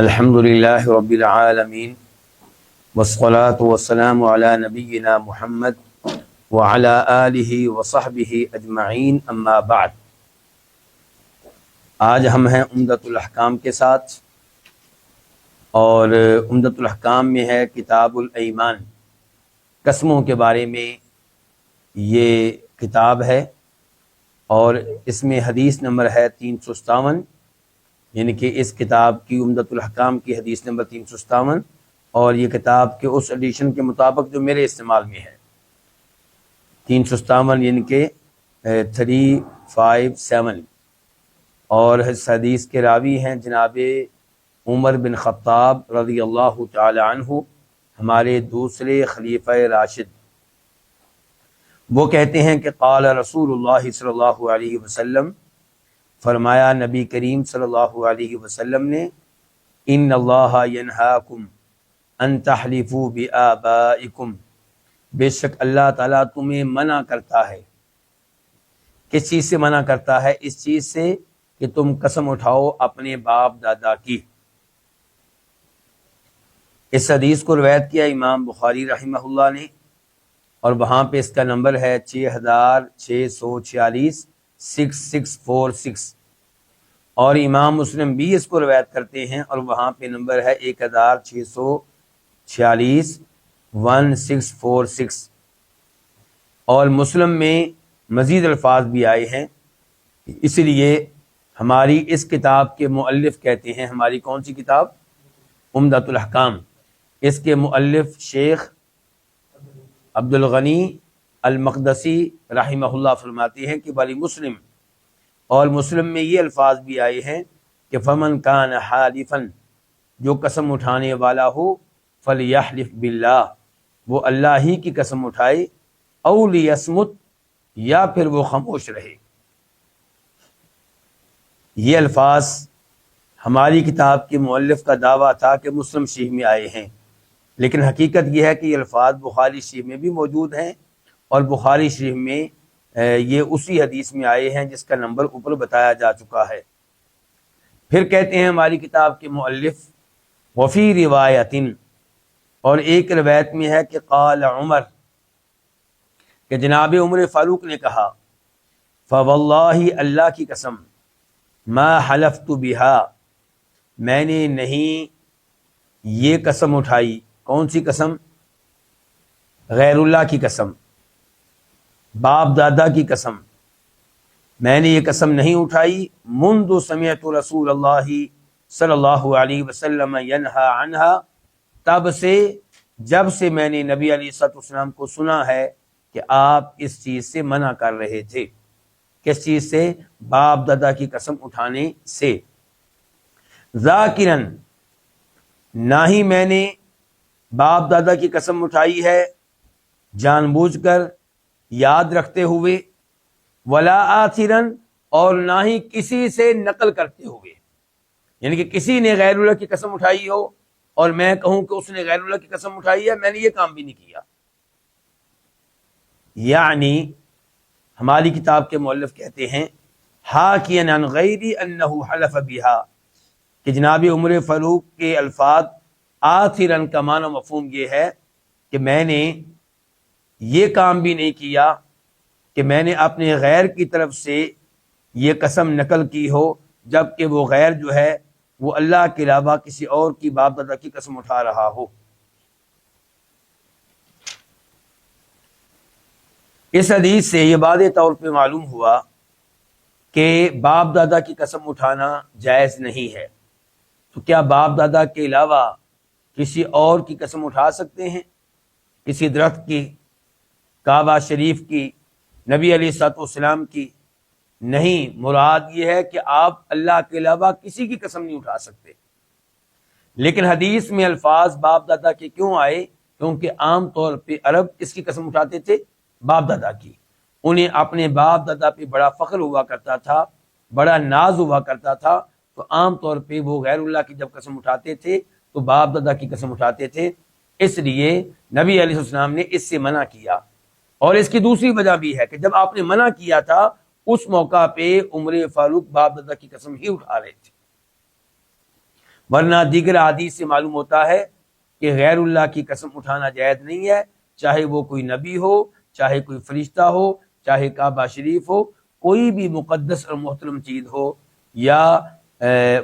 الحمد للہ رب العالمین والصلاة والسلام علی نبینا محمد وعلی آلہ وصحبہ اجمعین اما بعد۔ آج ہم ہیں عمدۃ الاحکام کے ساتھ، اور عمدۃ الاحکام میں ہے کتاب الایمان، قسموں کے بارے میں یہ کتاب ہے، اور اس میں حدیث نمبر ہے 357، یعنی کہ اس کتاب کی عمدۃ الاحکام کی حدیث نمبر 357، اور یہ کتاب کے اس ایڈیشن کے مطابق جو میرے استعمال میں ہے 357، یعنی کہ 357، اور اس حدیث کے راوی ہیں جناب عمر بن خطاب رضی اللہ تعالی عنہ، ہمارے دوسرے خلیفہ راشد۔ وہ کہتے ہیں کہ قال رسول اللہ صلی اللہ علیہ وسلم، فرمایا نبی کریم صلی اللہ علیہ وسلم نے، ان اللہ ینہاکم ان تحلفوا بآبائکم، بے شک اللہ تعالیٰ تمہیں منع کرتا ہے۔ کس چیز سے منع کرتا ہے؟ اس چیز سے کہ تم قسم اٹھاؤ اپنے باپ دادا کی۔ اس حدیث کو روایت کیا امام بخاری رحمہ اللہ نے، اور وہاں پہ اس کا نمبر ہے 6646 6646، اور امام مسلم بھی اس کو روایت کرتے ہیں، اور وہاں پہ نمبر ہے 1646 1646، اور مسلم میں مزید الفاظ بھی آئے ہیں۔ اس لیے ہماری اس کتاب کے مؤلف کہتے ہیں، ہماری کون سی کتاب؟ عمدۃ الاحکام۔ اس کے مؤلف شیخ عبد الغنی المقدسی رحمہ اللہ فرماتے ہیں کہ بلی مسلم، اور مسلم میں یہ الفاظ بھی آئے ہیں کہ فمن کان حالفا، جو قسم اٹھانے والا ہو، فلیحلف باللہ، وہ اللہ ہی کی قسم اٹھائے، او لیصمت، یا پھر وہ خاموش رہے۔ یہ الفاظ ہماری کتاب کے مؤلف کا دعویٰ تھا کہ مسلم شریف میں آئے ہیں، لیکن حقیقت یہ ہے کہ یہ الفاظ بخاری شریف میں بھی موجود ہیں، اور بخاری شریف میں یہ اسی حدیث میں آئے ہیں جس کا نمبر اوپر بتایا جا چکا ہے۔ پھر کہتے ہیں ہماری کتاب کے مؤلف، وفی روایت، اور ایک روایت میں ہے کہ قال عمر، کہ جناب عمر فاروق نے کہا، فواللہ، اللہ کی قسم، ما حلفت بہا، میں نے نہیں یہ قسم اٹھائی۔ کون سی قسم؟ غیر اللہ کی قسم، باپ دادا کی قسم، میں نے یہ قسم نہیں اٹھائی۔ منذ سمعت رسول اللہ صلی اللہ علیہ وسلم ینہا عنہا، تب سے، جب سے میں نے نبی علیہ الصلوۃ والسلام کو سنا ہے کہ آپ اس چیز سے منع کر رہے تھے۔ کس چیز سے؟ باپ دادا کی قسم اٹھانے سے۔ ذاکرن، نہ ہی میں نے باپ دادا کی قسم اٹھائی ہے جان بوجھ کر، یاد رکھتے ہوئے، ولا آثرن، اور نہ ہی کسی سے نقل کرتے ہوئے، یعنی کہ کسی نے غیر اللہ کی قسم اٹھائی ہو اور میں کہوں کہ اس نے غیر اللہ کی قسم اٹھائی ہے، میں نے یہ کام بھی نہیں کیا۔ یعنی ہماری کتاب کے مؤلف کہتے ہیں، حاکیاً عن غیری انہ حلف بہا، کہ جناب عمر فاروق کے الفاظ آثرن کا معنی مفہوم یہ ہے کہ میں نے یہ کام بھی نہیں کیا کہ میں نے اپنے غیر کی طرف سے یہ قسم نقل کی ہو، جبکہ وہ غیر جو ہے وہ اللہ کے علاوہ کسی اور کی باپ دادا کی قسم اٹھا رہا ہو۔ اس حدیث سے یہ واضح طور پہ معلوم ہوا کہ باپ دادا کی قسم اٹھانا جائز نہیں ہے۔ تو کیا باپ دادا کے علاوہ کسی اور کی قسم اٹھا سکتے ہیں؟ کسی درخت کی، کعبہ شریف کی، نبی علیہ الصلوۃ والسلام کی؟ نہیں، مراد یہ ہے کہ آپ اللہ کے علاوہ کسی کی قسم نہیں اٹھا سکتے۔ لیکن حدیث میں الفاظ باپ دادا کے کیوں آئے؟ کیونکہ عام طور پہ عرب کس کی قسم اٹھاتے تھے؟ باپ دادا کی۔ انہیں اپنے باپ دادا پہ بڑا فخر ہوا کرتا تھا، بڑا ناز ہوا کرتا تھا، تو عام طور پہ وہ غیر اللہ کی جب قسم اٹھاتے تھے تو باپ دادا کی قسم اٹھاتے تھے۔ اس لیے نبی علیہ السلام نے اس سے منع کیا۔ اور اس کی دوسری وجہ بھی ہے کہ جب آپ نے منع کیا تھا اس موقع پہ عمر فاروق باپ دادا کی قسم ہی اٹھا رہے تھے۔ ورنہ دیگر حدیث سے معلوم ہوتا ہے کہ غیر اللہ کی قسم اٹھانا جائز نہیں ہے، چاہے وہ کوئی نبی ہو، چاہے کوئی فرشتہ ہو، چاہے کعبہ شریف ہو، کوئی بھی مقدس اور محترم چیز ہو یا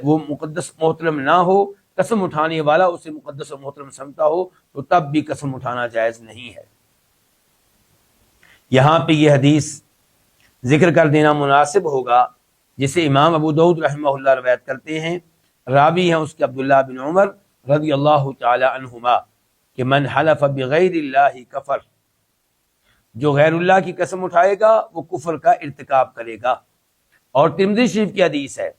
وہ مقدس محترم نہ ہو، قسم اٹھانے والا اسے مقدس اور محترم سمجھتا ہو تو تب بھی قسم اٹھانا جائز نہیں ہے۔ یہاں پہ یہ حدیث ذکر کر دینا مناسب ہوگا جسے امام ابو داؤد رحمہ اللہ روایت کرتے ہیں، راوی ہیں اس کے عبداللہ بن عمر رضی اللہ تعالی عنہما کہ من حلف بغیر اللہ کفر، جو غیر اللہ کی قسم اٹھائے گا وہ کفر کا ارتکاب کرے گا۔ اور ترمذی شریف کی حدیث ہے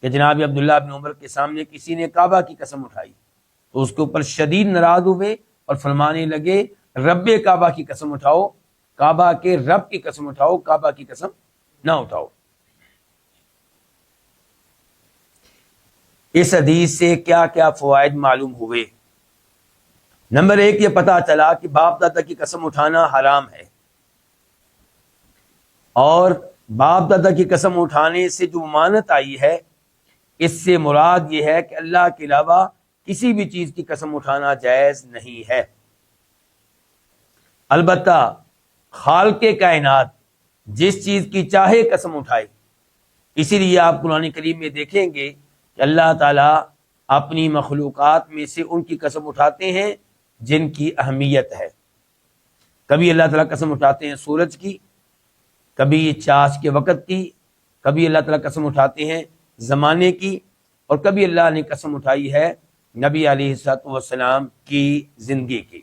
کہ جناب عبداللہ بن عمر کے سامنے کسی نے کعبہ کی قسم اٹھائی تو اس کے اوپر شدید ناراض ہوئے اور فرمانے لگے رب کعبہ کی قسم اٹھاؤ، کعبہ کے رب کی قسم اٹھاؤ، کعبہ کی قسم نہ اٹھاؤ۔ اس حدیث سے کیا کیا فوائد معلوم ہوئے؟ نمبر 1، یہ پتہ چلا کہ باپ دادا کی قسم اٹھانا حرام ہے، اور باپ دادا کی قسم اٹھانے سے جو ممانعت آئی ہے اس سے مراد یہ ہے کہ اللہ کے علاوہ کسی بھی چیز کی قسم اٹھانا جائز نہیں ہے۔ البتہ خالق کائنات جس چیز کی چاہے قسم اٹھائے، اسی لیے آپ قرآن کریم میں دیکھیں گے کہ اللہ تعالیٰ اپنی مخلوقات میں سے ان کی قسم اٹھاتے ہیں جن کی اہمیت ہے۔ کبھی اللہ تعالیٰ قسم اٹھاتے ہیں سورج کی، کبھی چاش کے وقت کی، کبھی اللہ تعالیٰ قسم اٹھاتے ہیں زمانے کی، اور کبھی اللہ نے قسم اٹھائی ہے نبی علیہ الصلوۃ والسلام کی زندگی کی۔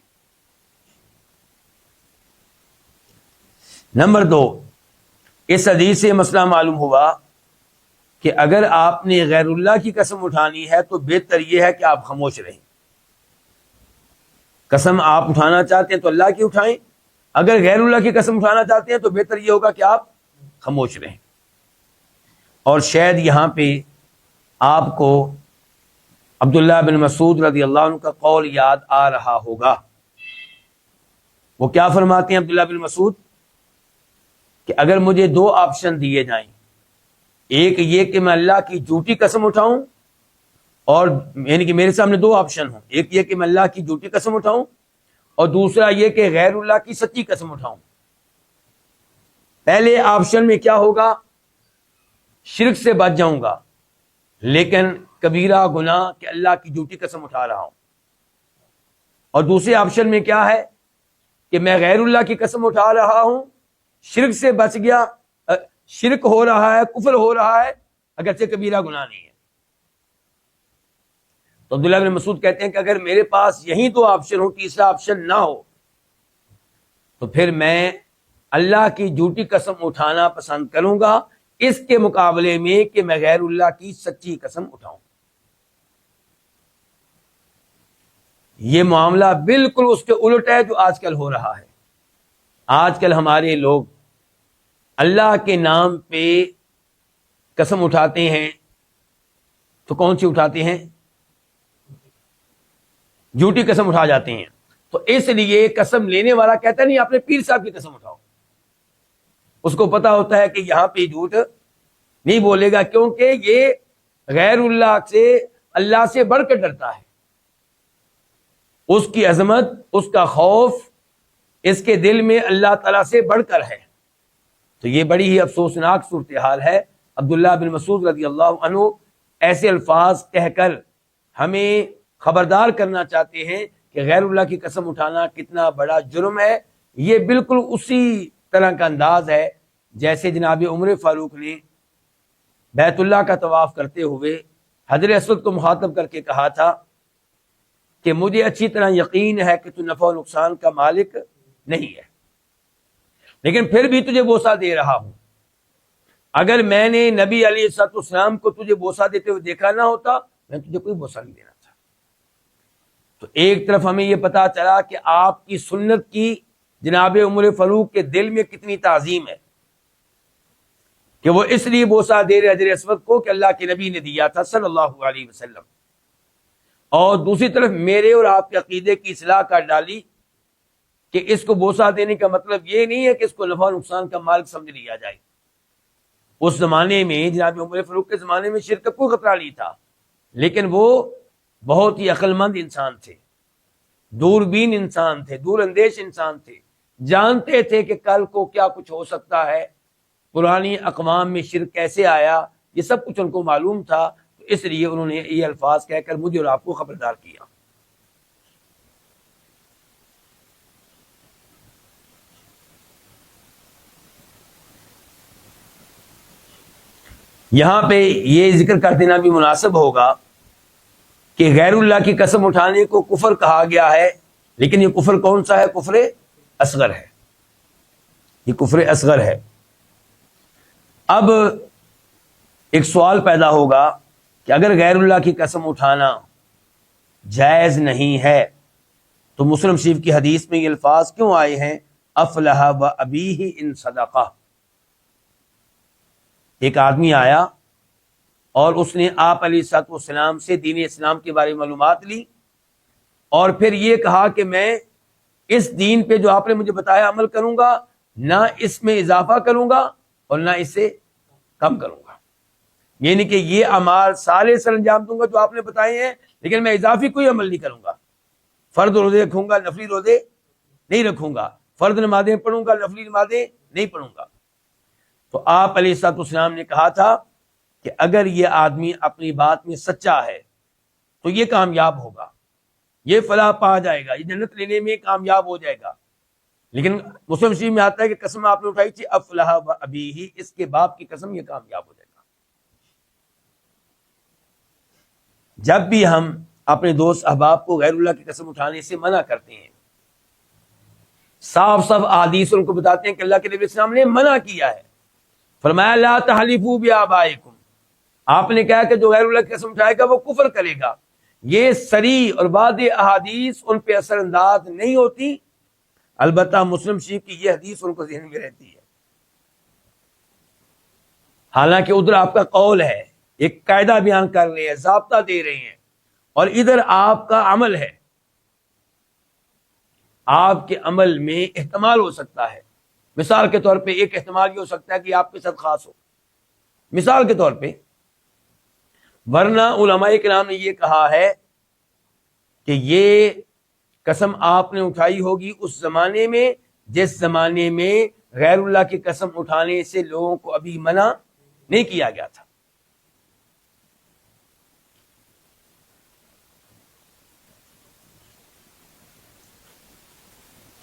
نمبر 2، اس حدیث سے مسئلہ معلوم ہوا کہ اگر آپ نے غیر اللہ کی قسم اٹھانی ہے تو بہتر یہ ہے کہ آپ خاموش رہیں۔ قسم آپ اٹھانا چاہتے ہیں تو اللہ کی اٹھائیں، اگر غیر اللہ کی قسم اٹھانا چاہتے ہیں تو بہتر یہ ہوگا کہ آپ خاموش رہیں۔ اور شاید یہاں پہ آپ کو عبداللہ بن مسعود رضی اللہ عنہ کا قول یاد آ رہا ہوگا۔ وہ کیا فرماتے ہیں عبداللہ بن مسعود کہ اگر مجھے 2 آپشن دیے جائیں، ایک یہ کہ میں اللہ کی جھوٹی قسم اٹھاؤں، اور یعنی کہ میرے سامنے 2 آپشن ہوں، ایک یہ کہ میں اللہ کی جھوٹی قسم اٹھاؤں اور دوسرا یہ کہ غیر اللہ کی سچی قسم اٹھاؤں۔ پہلے آپشن میں کیا ہوگا؟ شرک سے بچ جاؤں گا، لیکن کبیرہ گناہ کہ اللہ کی جھوٹی قسم اٹھا رہا ہوں۔ اور دوسرے آپشن میں کیا ہے کہ میں غیر اللہ کی قسم اٹھا رہا ہوں، شرک سے بچ گیا، شرک ہو رہا ہے، کفر ہو رہا ہے، اگرچہ کبیرہ گناہ نہیں ہے۔ تو عبداللہ بن مسعود کہتے ہیں کہ اگر میرے پاس یہی 2 آپشن ہو، تیسرا آپشن نہ ہو، تو پھر میں اللہ کی جھوٹی قسم اٹھانا پسند کروں گا اس کے مقابلے میں کہ میں غیر اللہ کی سچی قسم اٹھاؤں۔ یہ معاملہ بالکل اس کے الٹ ہے جو آج کل ہو رہا ہے۔ آج کل ہمارے لوگ اللہ کے نام پہ قسم اٹھاتے ہیں تو کون سی اٹھاتے ہیں؟ جھوٹی قسم اٹھا جاتے ہیں۔ تو اس لیے قسم لینے والا کہتا نہیں آپ نے پیر صاحب کی قسم اٹھاؤ، اس کو پتا ہوتا ہے کہ یہاں پہ جھوٹ نہیں بولے گا، کیونکہ یہ غیر اللہ سے، اللہ سے بڑھ کر ڈرتا ہے۔ اس کی عظمت، اس کا خوف اس کے دل میں اللہ تعالیٰ سے بڑھ کر ہے۔ تو یہ بڑی ہی افسوسناک صورتحال ہے۔ عبداللہ بن مسعود رضی اللہ عنہ ایسے الفاظ کہہ کر ہمیں خبردار کرنا چاہتے ہیں کہ غیر اللہ کی قسم اٹھانا کتنا بڑا جرم ہے۔ یہ بالکل اسی طرح کا انداز ہے جیسے جناب عمر فاروق نے بیت اللہ کا طواف کرتے ہوئے حجر اسود کو مخاطب کر کے کہا تھا کہ مجھے اچھی طرح یقین ہے کہ تو نفع و نقصان کا مالک نہیں ہے، لیکن پھر بھی تجھے بوسہ دے رہا ہوں۔ اگر میں نے نبی علیہ الصلوۃ والسلام کو تجھے بوسہ دیتے ہوئے دیکھا نہ ہوتا میں تجھے کوئی بوسہ نہیں دینا تھا۔ تو ایک طرف ہمیں یہ پتا چلا کہ آپ کی سنت کی جناب عمر فاروق کے دل میں کتنی تعظیم ہے کہ وہ اس لیے بوسہ دے رہے حجر اسود کو کہ اللہ کے نبی نے دیا تھا صلی اللہ علیہ وسلم، اور دوسری طرف میرے اور آپ کے عقیدے کی اصلاح کر ڈالی کہ اس کو بوسہ دینے کا مطلب یہ نہیں ہے کہ اس کو نفع و نقصان کا مالک سمجھ لیا جائے۔ اس زمانے میں جناب عمر فاروق کے زمانے میں شرک کا کوئی خطرہ نہیں تھا، لیکن وہ بہت ہی عقل مند انسان تھے، دوربین انسان تھے، دور اندیش انسان تھے، جانتے تھے کہ کل کو کیا کچھ ہو سکتا ہے، پرانی اقوام میں شرک کیسے آیا، یہ سب کچھ ان کو معلوم تھا، تو اس لیے انہوں نے یہ الفاظ کہہ کر مجھے اور آپ کو خبردار کیا۔ یہاں پہ یہ ذکر کر دینا بھی مناسب ہوگا کہ غیر اللہ کی قسم اٹھانے کو کفر کہا گیا ہے، لیکن یہ کفر کون سا ہے؟ کفر اصغر ہے، یہ کفر اصغر ہے۔ اب ایک سوال پیدا ہوگا کہ اگر غیر اللہ کی قسم اٹھانا جائز نہیں ہے تو مسلم شریف کی حدیث میں یہ الفاظ کیوں آئے ہیں افلح و ابیہ ان صدقہ؟ ایک آدمی آیا اور اس نے آپ علیہ الصلوۃ والسلام سے دین اسلام کے بارے میں معلومات لی، اور پھر یہ کہا کہ میں اس دین پہ جو آپ نے مجھے بتایا عمل کروں گا، نہ اس میں اضافہ کروں گا اور نہ اس سے کم کروں گا، یعنی کہ یہ اعمال سارے سر انجام دوں گا جو آپ نے بتائے ہیں، لیکن میں اضافی کوئی عمل نہیں کروں گا۔ فرض روزے رکھوں گا، نفلی روزے نہیں رکھوں گا، فرض نمازیں پڑھوں گا، نفلی نمازیں نہیں پڑھوں گا۔ تو آپ علیہ الصلوۃ والسلام نے کہا تھا کہ اگر یہ آدمی اپنی بات میں سچا ہے تو یہ کامیاب ہوگا، یہ فلاح پا جائے گا، یہ جنت لینے میں کامیاب ہو جائے گا۔ لیکن مسلم شریف میں آتا ہے کہ قسم آپ نے اٹھائی تھی افلح و ابیہ، اس کے باپ کی قسم، یہ کامیاب ہو جائے گا۔ جب بھی ہم اپنے دوست احباب کو غیر اللہ کی قسم اٹھانے سے منع کرتے ہیں، صاف صاف احادیث ان کو بتاتے ہیں کہ اللہ کے نبی السلام نے منع کیا ہے، فرمایا لا تحلفوا بآبائکم، آپ نے کہا کہ جو غیر اللہ کی قسم اٹھائے گا وہ کفر کرے گا۔ یہ صریح اور واضح احادیث ان پہ اثر انداز نہیں ہوتی، البتہ مسلم شریف کی یہ حدیث ان کو ذہن میں رہتی ہے، حالانکہ ادھر آپ کا قول ہے، ایک قاعدہ بیان کر رہے ہیں، ضابطہ دے رہے ہیں، اور ادھر آپ کا عمل ہے، آپ کے عمل میں احتمال ہو سکتا ہے۔ مثال کے طور پہ ایک احتمال یہ ہو سکتا ہے کہ آپ کے ساتھ خاص ہو، مثال کے طور پہ، ورنہ علماء کرام نے یہ کہا ہے کہ یہ قسم آپ نے اٹھائی ہوگی اس زمانے میں جس زمانے میں غیر اللہ کی قسم اٹھانے سے لوگوں کو ابھی منع نہیں کیا گیا تھا۔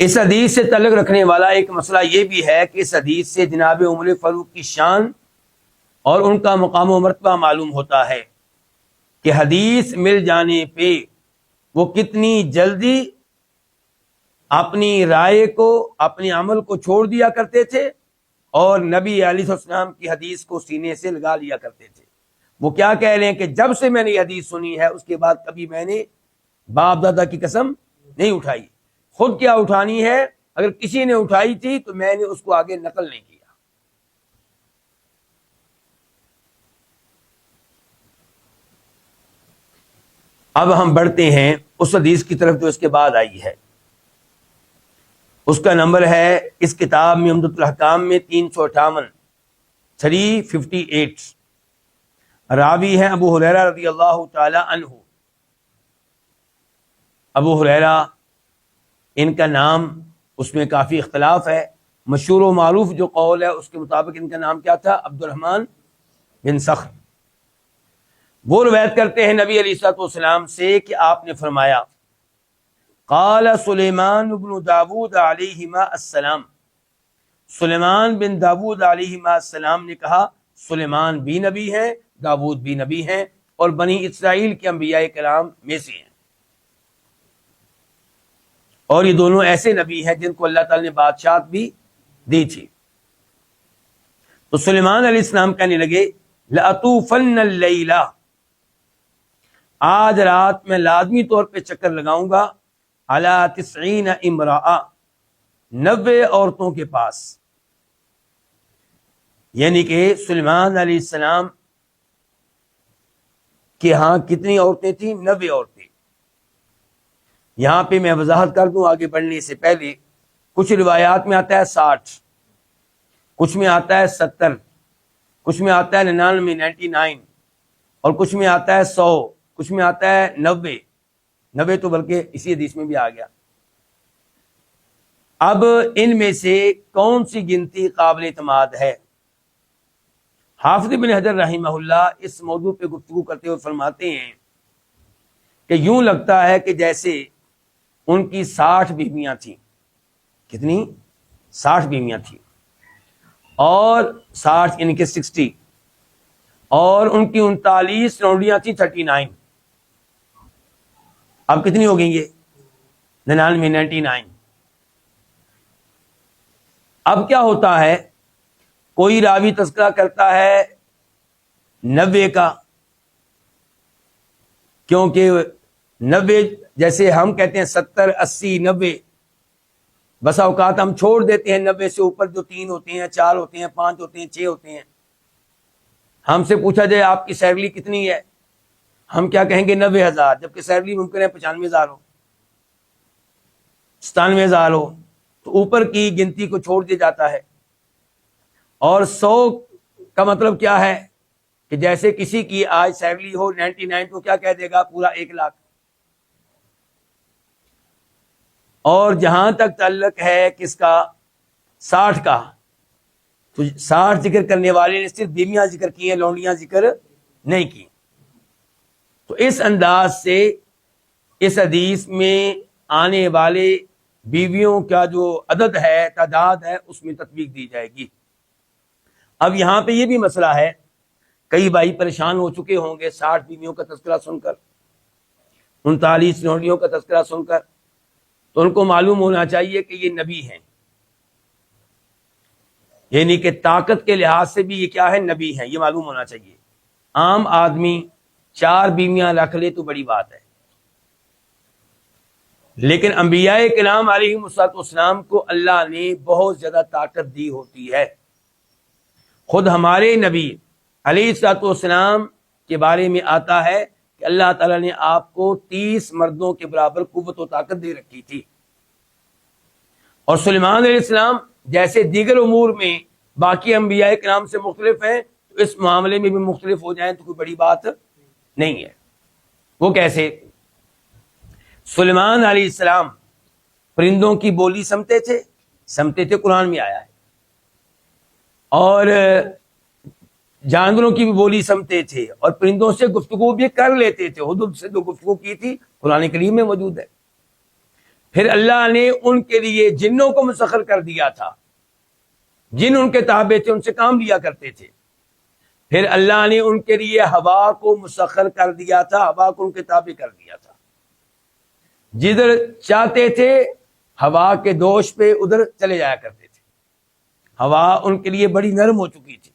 اس حدیث سے تعلق رکھنے والا ایک مسئلہ یہ بھی ہے کہ اس حدیث سے جناب عمر فاروق کی شان اور ان کا مقام و مرتبہ معلوم ہوتا ہے کہ حدیث مل جانے پہ وہ کتنی جلدی اپنی رائے کو، اپنے عمل کو چھوڑ دیا کرتے تھے، اور نبی علیہ السلام کی حدیث کو سینے سے لگا لیا کرتے تھے۔ وہ کیا کہہ رہے ہیں کہ جب سے میں نے یہ حدیث سنی ہے اس کے بعد کبھی میں نے باپ دادا کی قسم نہیں اٹھائی، خود کیا اٹھانی ہے، اگر کسی نے اٹھائی تھی تو میں نے اس کو آگے نقل نہیں کیا۔ اب ہم بڑھتے ہیں اس حدیث کی طرف جو اس کے بعد آئی ہے، اس کا نمبر ہے اس کتاب میں عمدۃ الاحکام میں 358، 358، راوی ہے ابو ہریرہ رضی اللہ تعالی عنہ۔ ابو ہریرہ ان کا نام، اس میں کافی اختلاف ہے، مشہور و معروف جو قول ہے اس کے مطابق ان کا نام کیا تھا؟ عبد الرحمن بن صخر۔ وہ روایت کرتے ہیں نبی علیہ الصلوۃ والسلام سے کہ آپ نے فرمایا قال سلیمان بن داود علیہما السلام، سلیمان بن داود علیہما السلام نے کہا، سلیمان بھی نبی ہیں، داود بھی نبی ہیں، اور بنی اسرائیل کے انبیاء کرام میں سے ہیں، اور یہ دونوں ایسے نبی ہیں جن کو اللہ تعالی نے بادشاہت بھی دی تھی۔ تو سلیمان علیہ السلام کہنے لگے لأطوفن اللیلہ، آج رات میں لازمی طور پہ چکر لگاؤں گا، علی 90 امرأہ، 90 عورتوں کے پاس، یعنی کہ سلیمان علیہ السلام کہ ہاں کتنی عورتیں تھیں؟ 90 عورتیں۔ یہاں پہ میں وضاحت کر دوں آگے بڑھنے سے پہلے، کچھ روایات میں آتا ہے 60، کچھ میں آتا ہے 70، کچھ میں آتا ہے 99، اور کچھ میں آتا ہے 100، کچھ میں آتا ہے 90 تو بلکہ اسی حدیث میں بھی آ گیا۔ اب ان میں سے کون سی گنتی قابل اعتماد ہے؟ حافظ ابن حجر رحمہ اللہ اس موضوع پہ گفتگو کرتے ہوئے فرماتے ہیں کہ یوں لگتا ہے کہ جیسے ان کی 60 بیویاں تھیں۔ کتنی؟ 60 بیویاں تھیں، اور 60 یعنی کہ 60، اور ان کی 39 لونڈیاں تھیں 39۔ اب کتنی ہو گئی یہ؟ 99۔ اب کیا ہوتا ہے، کوئی راوی تذکرہ کرتا ہے 90 کا، کیونکہ 90 جیسے ہم کہتے ہیں 70 80 90، بسا اوقات ہم چھوڑ دیتے ہیں 90 سے اوپر جو 3 ہوتے ہیں 4 ہوتے ہیں 5 ہوتے ہیں 6 ہوتے ہیں۔ ہم سے پوچھا جائے آپ کی سیلری کتنی ہے، ہم کیا کہیں گے 90,000، جبکہ سیلری ممکن ہے 95,000 ہو، 97,000 ہو، تو اوپر کی گنتی کو چھوڑ دیا جاتا ہے۔ اور 100 کا مطلب کیا ہے کہ جیسے کسی کی آج سیلری ہو 99 تو کیا کہہ دے گا پورا 1 لاکھ۔ اور جہاں تک تعلق ہے کس کا، 60 کا، تو 60 ذکر کرنے والے نے صرف بیویاں ذکر کی ہیں، لونڈیاں ذکر نہیں کی۔ تو اس انداز سے اس حدیث میں آنے والے بیویوں کا جو عدد ہے، تعداد ہے، اس میں تطبیق دی جائے گی۔ اب یہاں پہ یہ بھی مسئلہ ہے، کئی بھائی پریشان ہو چکے ہوں گے 60 بیویوں کا تذکرہ سن کر، 39 لونڈیوں کا تذکرہ سن کر، تو ان کو معلوم ہونا چاہیے کہ یہ نبی ہیں، یعنی کہ طاقت کے لحاظ سے بھی یہ کیا ہے، نبی ہیں، یہ معلوم ہونا چاہیے۔ عام آدمی 4 بیویاں رکھ لے تو بڑی بات ہے، لیکن انبیاء کرام علیہ السلام کو اللہ نے بہت زیادہ طاقت دی ہوتی ہے۔ خود ہمارے نبی علیہ السلام کے بارے میں آتا ہے کہ اللہ تعالیٰ نے آپ کو 30 مردوں کے برابر قوت و طاقت دے رکھی تھی۔ اور سلیمان علیہ السلام جیسے دیگر امور میں باقی انبیاء کرام سے مختلف ہیں، تو اس معاملے میں بھی مختلف ہو جائیں تو کوئی بڑی بات نہیں ہے۔ وہ کیسے؟ سلیمان علیہ السلام پرندوں کی بولی سمتے تھے، قرآن میں آیا ہے، اور جانوروں کی بھی بولی سمتے تھے، اور پرندوں سے گفتگو بھی کر لیتے تھے۔ حدود سے جو گفتگو کی تھی قرآن کریم میں موجود ہے۔ پھر اللہ نے ان کے لیے جنوں کو مسخر کر دیا تھا، جن ان کے تابع تھے، ان سے کام لیا کرتے تھے۔ پھر اللہ نے ان کے لیے ہوا کو مسخر کر دیا تھا، ہوا کو ان کے تابع کر دیا تھا، جدھر چاہتے تھے ہوا کے دوش پہ ادھر چلے جایا کرتے تھے۔ ہوا ان کے لیے بڑی نرم ہو چکی تھی،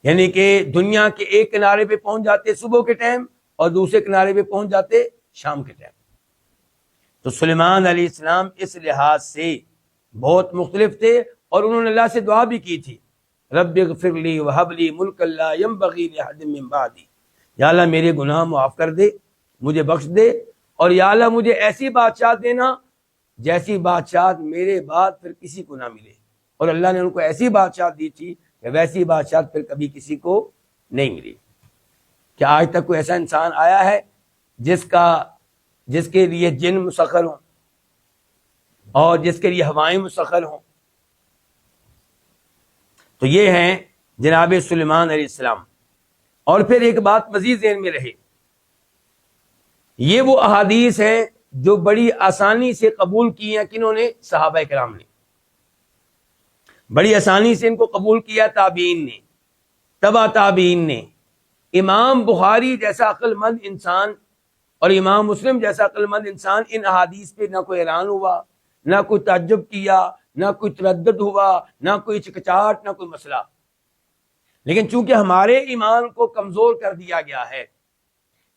یعنی کہ دنیا کے ایک کنارے پہ پہنچ جاتے صبح کے ٹائم، اور دوسرے کنارے پہ پہنچ جاتے شام کے ٹائم۔ تو سلیمان علیہ السلام اس لحاظ سے بہت مختلف تھے، اور انہوں نے اللہ سے دعا بھی کی تھی، رب اغفر لی وہب لی ملکا لا ینبغی لأحد من بعدی، یا اللہ میرے گناہ معاف کر دے، مجھے بخش دے، اور یا اللہ مجھے ایسی بادشاہ دینا جیسی بادشاہ میرے بعد پھر کسی کو نہ ملے۔ اور اللہ نے ان کو ایسی بادشاہ دی تھی کہ ویسی بادشاہ پھر کبھی کسی کو نہیں ملی۔ کیا آج تک کوئی ایسا انسان آیا ہے جس کے لیے جن مسخر ہوں اور جس کے لیے ہوائیں مسخر ہوں؟ تو یہ ہیں جناب سلیمان علیہ السلام۔ اور پھر ایک بات مزید ذہن میں رہے، یہ وہ احادیث ہیں جو بڑی آسانی سے قبول کی ہیں، کنہوں نے؟ صحابہ کرام نے۔ بڑی آسانی سے ان کو قبول کیا تابعین نے، تبع تابعین نے۔ امام بخاری جیسا عقل مند انسان اور امام مسلم جیسا عقل مند انسان ان احادیث پہ نہ کوئی حیران ہوا، نہ کوئی تعجب کیا، نہ کوئی تردد ہوا، نہ کوئی چکچاہٹ، نہ کوئی مسئلہ۔ لیکن چونکہ ہمارے ایمان کو کمزور کر دیا گیا ہے،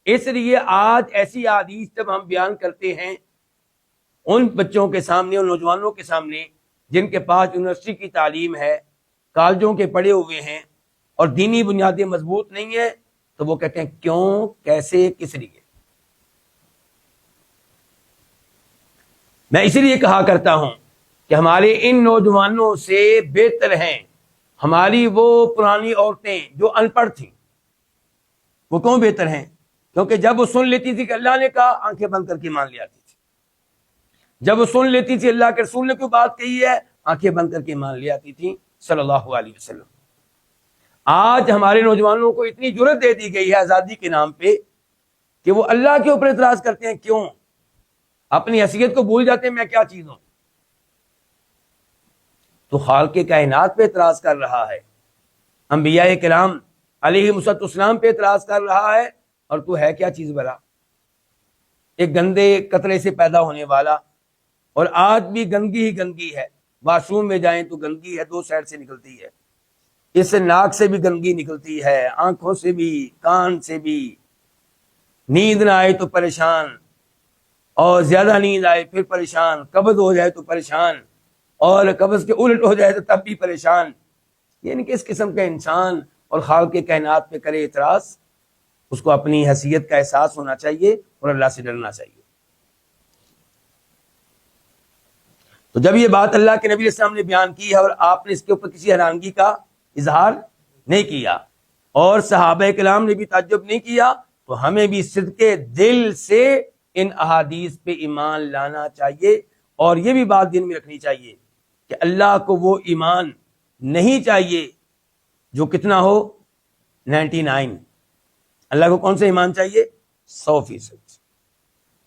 اس لیے آج ایسی احادیث جب ہم بیان کرتے ہیں ان بچوں کے سامنے، ان نوجوانوں کے سامنے جن کے پاس یونیورسٹی کی تعلیم ہے، کالجوں کے پڑھے ہوئے ہیں، اور دینی بنیادیں مضبوط نہیں ہیں، تو وہ کہتے ہیں کیوں، کیسے، کس لیے؟ میں اسی لیے کہا کرتا ہوں کہ ہمارے ان نوجوانوں سے بہتر ہیں ہماری وہ پرانی عورتیں جو ان پڑھ تھیں۔ وہ کیوں بہتر ہیں؟ کیونکہ جب وہ سن لیتی تھی کہ اللہ نے کہا، آنکھیں بند کر کے مان لے آتی تھی. جب وہ سن لیتی تھی اللہ کے رسول نے کوئی بات کہی ہے، آنکھیں بند کر کے مان لے آتی تھی صلی اللہ علیہ وسلم. آج ہمارے نوجوانوں کو اتنی جرت دے دی گئی ہے آزادی کے نام پہ کہ وہ اللہ کے اوپر اعتراض کرتے ہیں. کیوں؟ اپنی حیثیت کو بھول جاتے ہیں میں کیا چیز ہوں. تو خالق کائنات پہ اعتراض کر رہا ہے، انبیاء کرام علیہ السلام پہ اعتراض کر رہا ہے، اور تو ہے کیا چیز بھلا؟ ایک گندے قطرے سے پیدا ہونے والا، اور آج بھی گندگی ہی گندگی ہے. واش روم میں جائیں تو گندگی ہے، دو سائڈ سے نکلتی ہے. اس ناک سے بھی گندگی نکلتی ہے، آنکھوں سے بھی، کان سے بھی. نیند نہ آئے تو پریشان، اور زیادہ نیند آئے پھر پریشان، قبض ہو جائے تو پریشان، اور قبض کے الٹ ہو جائے تو تب بھی پریشان. یعنی کہ اس قسم کا انسان اور خالق کائنات پہ کرے اعتراض، اس کو اپنی حیثیت کا احساس ہونا چاہیے اور اللہ سے ڈرنا چاہیے. تو جب یہ بات اللہ کے نبی علیہ السلام نے بیان کی ہے اور آپ نے اس کے اوپر کسی حیرانگی کا اظہار نہیں کیا اور صحابہ کرام نے بھی تعجب نہیں کیا، تو ہمیں بھی صدق دل سے ان احادیث پہ ایمان لانا چاہیے. اور یہ بھی بات دل میں رکھنی چاہیے کہ اللہ کو وہ ایمان نہیں چاہیے جو کتنا ہو 99. اللہ کو کون سا ایمان چاہیے؟ 100%.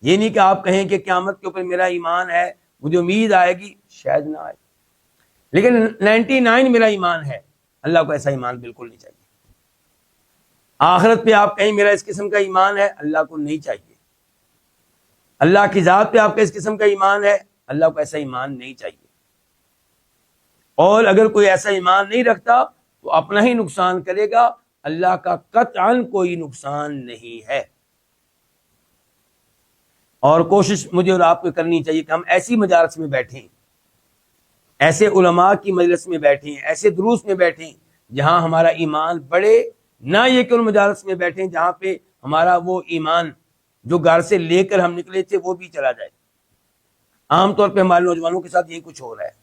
یہ نہیں کہ آپ کہیں کہ قیامت کے اوپر میرا ایمان ہے، مجھے امید آئے گی، شاید نہ آئے، لیکن 99 میرا ایمان ہے. اللہ کو ایسا ایمان بالکل نہیں چاہیے. آخرت پہ آپ کہیں میرا اس قسم کا ایمان ہے، اللہ کو نہیں چاہیے. اللہ کی ذات پہ آپ کا اس قسم کا ایمان ہے، اللہ کو ایسا ایمان نہیں چاہیے. اور اگر کوئی ایسا ایمان نہیں رکھتا تو اپنا ہی نقصان کرے گا، اللہ کا قطعاً کوئی نقصان نہیں ہے. اور کوشش مجھے اور آپ کو کرنی چاہیے کہ ہم ایسی مجالس میں بیٹھیں، ایسے علماء کی مجلس میں بیٹھیں، ایسے دروس میں بیٹھیں جہاں ہمارا ایمان بڑھے. نہ یہ کہ ان مجالس میں بیٹھیں جہاں پہ ہمارا وہ ایمان جو گھر سے لے کر ہم نکلے تھے وہ بھی چلا جائے. عام طور پہ ہمارے نوجوانوں کے ساتھ یہی کچھ ہو رہا ہے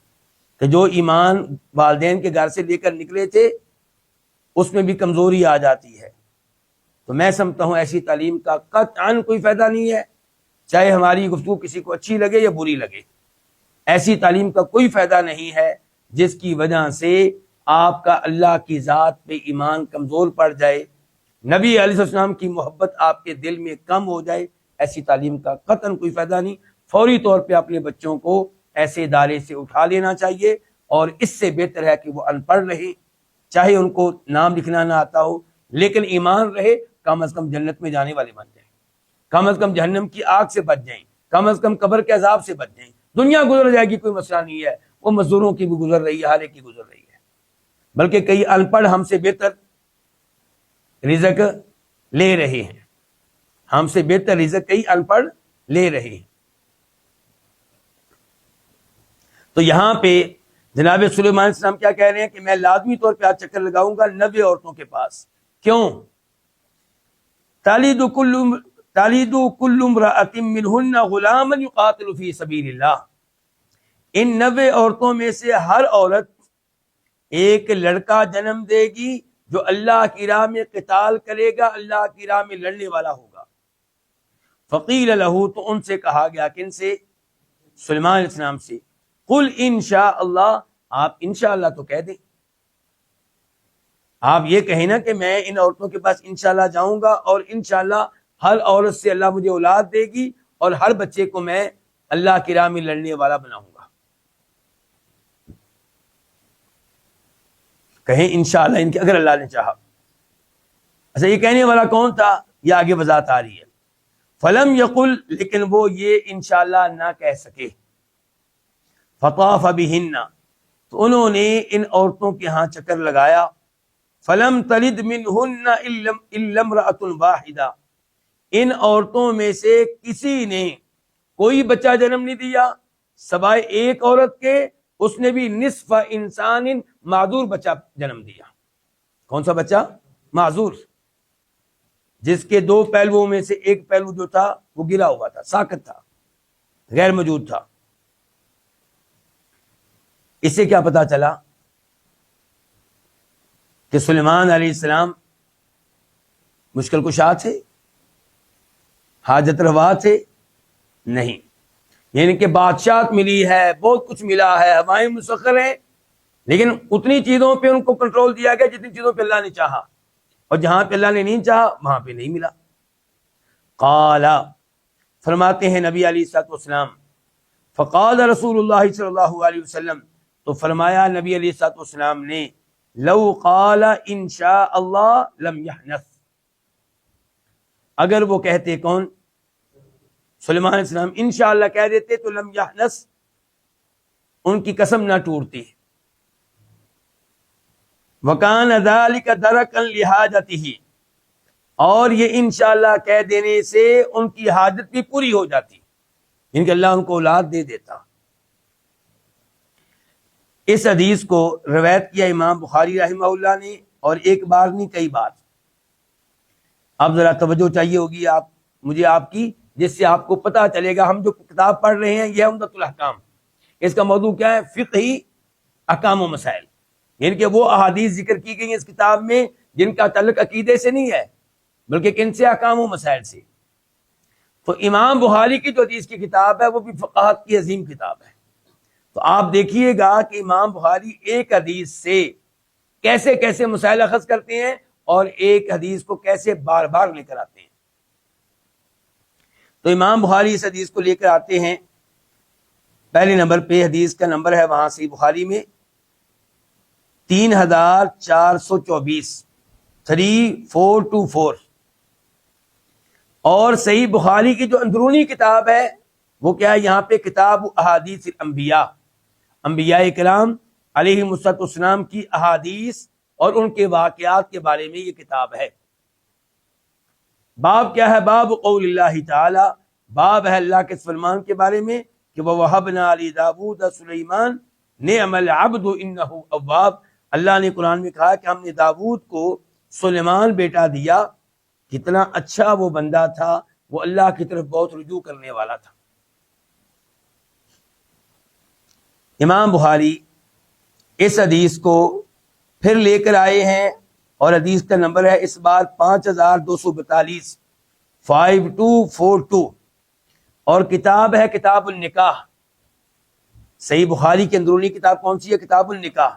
کہ جو ایمان والدین کے گھر سے لے کر نکلے تھے اس میں بھی کمزوری آ جاتی ہے. تو میں سمجھتا ہوں ایسی تعلیم کا قطعاً کوئی فائدہ نہیں ہے، چاہے ہماری گفتگو کسی کو اچھی لگے یا بری لگے. ایسی تعلیم کا کوئی فائدہ نہیں ہے جس کی وجہ سے آپ کا اللہ کی ذات پہ ایمان کمزور پڑ جائے، نبی علیہ السلام کی محبت آپ کے دل میں کم ہو جائے. ایسی تعلیم کا قطعاً کوئی فائدہ نہیں. فوری طور پہ اپنے بچوں کو ایسے ادارے سے اٹھا لینا چاہیے، اور اس سے بہتر ہے کہ وہ ان پڑھ رہے، چاہے ان کو نام لکھنا نہ آتا ہو، لیکن ایمان رہے. کم از کم جنت میں جانے والے بن جائیں، کم از کم جہنم کی آگ سے بچ جائیں، کم از کم قبر کے عذاب سے بچ جائیں. دنیا گزر جائے گی، کوئی مسئلہ نہیں ہے، وہ مزدوروں کی بھی گزر رہی ہے، ہر ایک کی گزر رہی ہے. بلکہ کئی ان پڑھ ہم سے بہتر رزق لے رہے ہیں، ہم سے بہتر رزق کئی ان پڑھ لے رہے ہیں. تو یہاں پہ جناب سلیمان علیہ السلام کیا کہہ رہے ہیں کہ میں لازمی طور پہ آج چکر لگاؤں گا 90 عورتوں کے پاس. کیوں؟ تالید کل امرأۃ منہن غلاما یقاتل فی سبیل اللہ. ان 90 عورتوں میں سے ہر عورت ایک لڑکا جنم دے گی جو اللہ کی راہ میں قتال کرے گا، اللہ کی راہ میں لڑنے والا ہوگا. فقیل لہ، تو ان سے کہا گیا، کن سے؟ سلیمان علیہ السلام سے. قل انشاء اللہ، آپ انشاءاللہ تو کہہ دیں. آپ یہ کہیں نا کہ میں ان عورتوں کے پاس انشاءاللہ جاؤں گا اور انشاءاللہ ہر عورت سے اللہ مجھے اولاد دے گی اور ہر بچے کو میں اللہ کی راہ میں لڑنے والا بناؤں گا. کہیں انشاءاللہ، ان کے اگر اللہ نے چاہا. اچھا، یہ کہنے والا کون تھا؟ یہ آگے وضاحت آ رہی ہے. فلم یقل، لیکن وہ یہ انشاءاللہ نہ کہہ سکے. فطاف بہن، تو انہوں نے ان عورتوں کے ہاں چکر لگایا. فلم تلد منہن الا امرأۃ واحدہ، ان عورتوں میں سے کسی نے کوئی بچہ جنم نہیں دیا سوائے ایک عورت کے، اس نے بھی نصف انسان معذور بچہ جنم دیا. کون سا بچہ؟ معذور، جس کے دو پہلوؤں میں سے ایک پہلو جو تھا وہ گرا ہوا تھا، ساقط تھا، غیر موجود تھا. اس سے کیا پتا چلا کہ سلیمان علیہ السلام مشکل کشا تھے. حاجت روا تھے؟ نہیں، یعنی کہ بادشاہت ملی ہے، بہت کچھ ملا ہے، ہوائیں مسخر ہیں، لیکن اتنی چیزوں پہ ان کو کنٹرول دیا گیا جتنی چیزوں پہ اللہ نے چاہا، اور جہاں پہ اللہ نے نہیں چاہا وہاں پہ نہیں ملا۔ قال، فرماتے ہیں نبی علیہ الصلوۃ والسلام، فقال رسول اللہ صلی اللہ علیہ وسلم، تو فرمایا نبی علیہ الصلوۃ والسلام نے، لو قال ان شاء اللہ لم يحنث، اگر وہ کہتے کون؟ سلیمان علیہ السلام، انشاءاللہ کہہ دیتے تو لم يحنث، ان کی قسم نہ ٹوٹتی۔ وکان ذلک درکا لحاجتہ، اور یہ انشاءاللہ کہہ دینے سے ان کی حاجت بھی پوری ہو جاتی، ان کہ اللہ ان کو اولاد دے دیتا۔ اس حدیث کو روایت کیا امام بخاری رحمہ اللہ نے، اور ایک بار نہیں کئی بار۔ اب ذرا توجہ چاہیے ہوگی مجھے آپ کی، جس سے آپ کو پتہ چلے گا ہم جو کتاب پڑھ رہے ہیں یہ عمدۃ الاحکام، اس کا موضوع کیا ہے؟ فقہی احکام و مسائل، یعنی کہ وہ احادیث ذکر کی گئی ہیں اس کتاب میں جن کا تعلق عقیدے سے نہیں ہے بلکہ کن سے؟ احکام و مسائل سے۔ تو امام بخاری کی جو حدیث کی کتاب ہے وہ بھی فقہات کی عظیم کتاب ہے۔ تو آپ دیکھیے گا کہ امام بخاری ایک حدیث سے کیسے کیسے مسائل اخذ کرتے ہیں اور ایک حدیث کو کیسے بار بار لے کر آتے ہیں۔ تو امام بخاری اس حدیث کو لے کر آتے ہیں، پہلے نمبر پہ حدیث کا نمبر ہے وہاں صحیح بخاری میں 3424، 3424، اور صحیح بخاری کی جو اندرونی کتاب ہے وہ کیا ہے؟ یہاں پہ کتاب احادیث الانبیاء، انبیاء کرام علیہ السلام کی احادیث اور ان کے واقعات کے بارے میں یہ کتاب ہے۔ باب کیا ہے؟ باب قول اللہ تعالی، باب ہے اللہ کے فرمان کے بارے میں کہ وَوَهَبْنَا لِدَاوُودَ سُلَيْمَانَ نِعْمَ الْعَبْدُ إِنَّهُ أَوَّابٌ، اللہ نے قرآن میں کہا کہ ہم نے داؤد کو سلیمان بیٹا دیا، کتنا اچھا وہ بندہ تھا، وہ اللہ کی طرف بہت رجوع کرنے والا تھا۔ امام بخاری اس حدیث کو پھر لے کر آئے ہیں، اور حدیث کا نمبر ہے اس بار 5242، 5242، اور کتاب ہے کتاب النکاح۔ صحیح بخاری کی اندرونی کتاب کون سی ہے؟ کتاب النکاح۔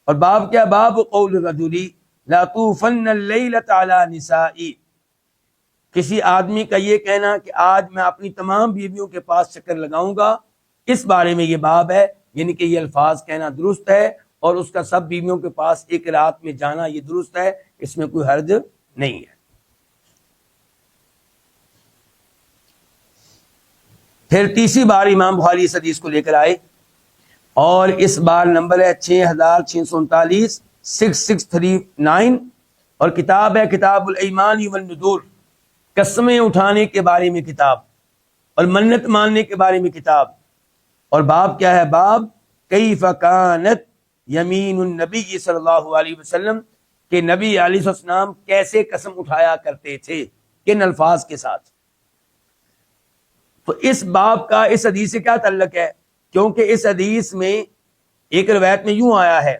اور باب کیا؟ باب قول الرجل لا طوفن اللیلۃ علی نسائی، کسی آدمی کا یہ کہنا کہ آج میں اپنی تمام بیویوں کے پاس چکر لگاؤں گا، اس بارے میں یہ باب ہے، یعنی کہ یہ الفاظ کہنا درست ہے، اور اس کا سب بیویوں کے پاس ایک رات میں جانا یہ درست ہے، اس میں کوئی حرج نہیں ہے۔ پھر تیسری بار امام بخاری اس حدیث کو لے کر آئے، اور اس بار نمبر ہے 6639، 6639، اور کتاب ہے کتاب الایمان والنذور، قسمیں اٹھانے کے بارے میں کتاب اور منت ماننے کے بارے میں کتاب۔ اور باب کیا ہے؟ باب کیف کانت یمین النبی صلی اللہ علیہ وسلم، کہ نبی علیہ السلام کیسے قسم اٹھایا کرتے تھے، کن الفاظ کے ساتھ۔ تو اس باب کا اس حدیث سے کیا تعلق ہے؟ کیونکہ اس حدیث میں ایک روایت میں یوں آیا ہے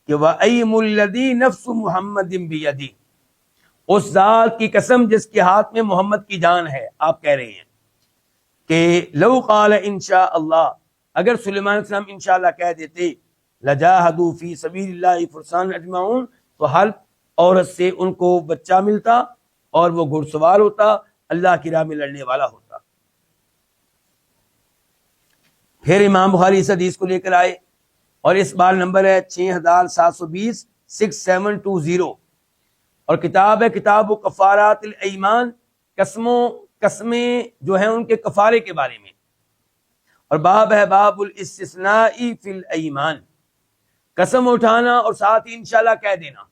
کہ وَأَيْمُ الَّذِي نَفْسُ مُحَمَّدٍ بِيَدِهِ، اس ذات کی قسم جس کے ہاتھ میں محمد کی جان ہے، آپ کہہ رہے ہیں کہ لو قال انشاء اللہ، اگر سلیمان علیہ السلام انشاءاللہ کہہ دیتے، لجاہدوا فی سبیل اللہ فرسان اجمعون، تو ہر عورت سے ان کو بچہ ملتا اور وہ گھڑ سوار ہوتا، اللہ کی راہ میں لڑنے والا ہوتا۔ پھر امام بخاری اس حدیث کو لے کر آئے، اور اس بار نمبر ہے 6720، 6720، اور کتاب ہے کتاب کفارات الایمان، قسمیں جو ہیں ان کے کفارے کے بارے میں۔ اور باب ہے باب الاستثناء فی الایمان، قسم اٹھانا اور ساتھ ہی انشاءاللہ کہہ دینا،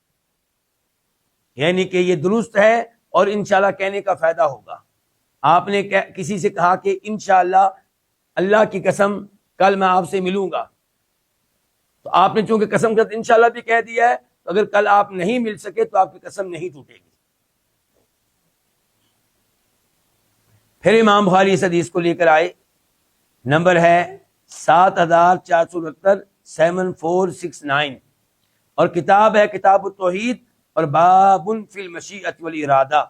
یعنی کہ یہ درست ہے اور انشاءاللہ کہنے کا فائدہ ہوگا۔ آپ نے کسی سے کہا کہ انشاءاللہ اللہ کی قسم کل میں آپ سے ملوں گا، تو آپ نے چونکہ قسم کے ساتھ انشاءاللہ بھی کہہ دیا ہے، تو اگر کل آپ نہیں مل سکے تو آپ کی قسم نہیں ٹوٹے گی۔ پھر امام بخاری اس حدیث کو لے کر آئے، نمبر ہے 7469، 7469، اور کتاب ہے کتاب التوحید، اور باب فی المشیۃ والارادہ،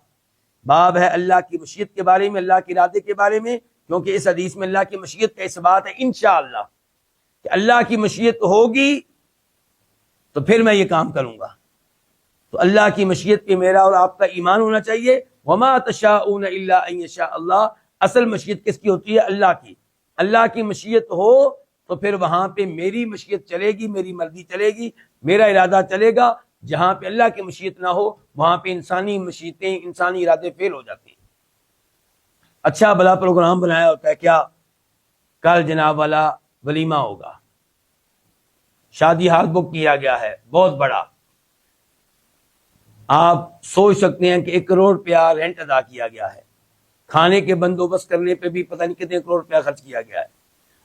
باب ہے اللہ کی مشیت کے بارے میں، اللہ کے ارادے کے بارے میں، کیونکہ اس حدیث میں اللہ کی مشیت کا اس بات ہے انشاءاللہ کہ اللہ کی مشیت ہوگی تو پھر میں یہ کام کروں گا. تو اللہ کی مشیت پہ میرا اور آپ کا ایمان ہونا چاہیے. وما تشاءون الا ان یشاء اللہ. اصل مشیت کس کی ہوتی ہے؟ اللہ کی. اللہ کی مشیت ہو تو پھر وہاں پہ میری مشیت چلے گی، میری مرضی چلے گی، میرا ارادہ چلے گا. جہاں پہ اللہ کی مشیت نہ ہو وہاں پہ انسانی مشیتیں، انسانی ارادے فیل ہو جاتے ہیں. اچھا بڑا پروگرام بنایا ہوتا ہے کیا، کل جناب والا ولیمہ ہوگا، شادی ہال بک کیا گیا ہے بہت بڑا، آپ سوچ سکتے ہیں کہ 1 کروڑ روپیہ رینٹ ادا کیا گیا ہے، کھانے کے بندوبست کرنے پہ بھی پتہ نہیں کتنے کروڑ روپیہ خرچ کیا گیا ہے.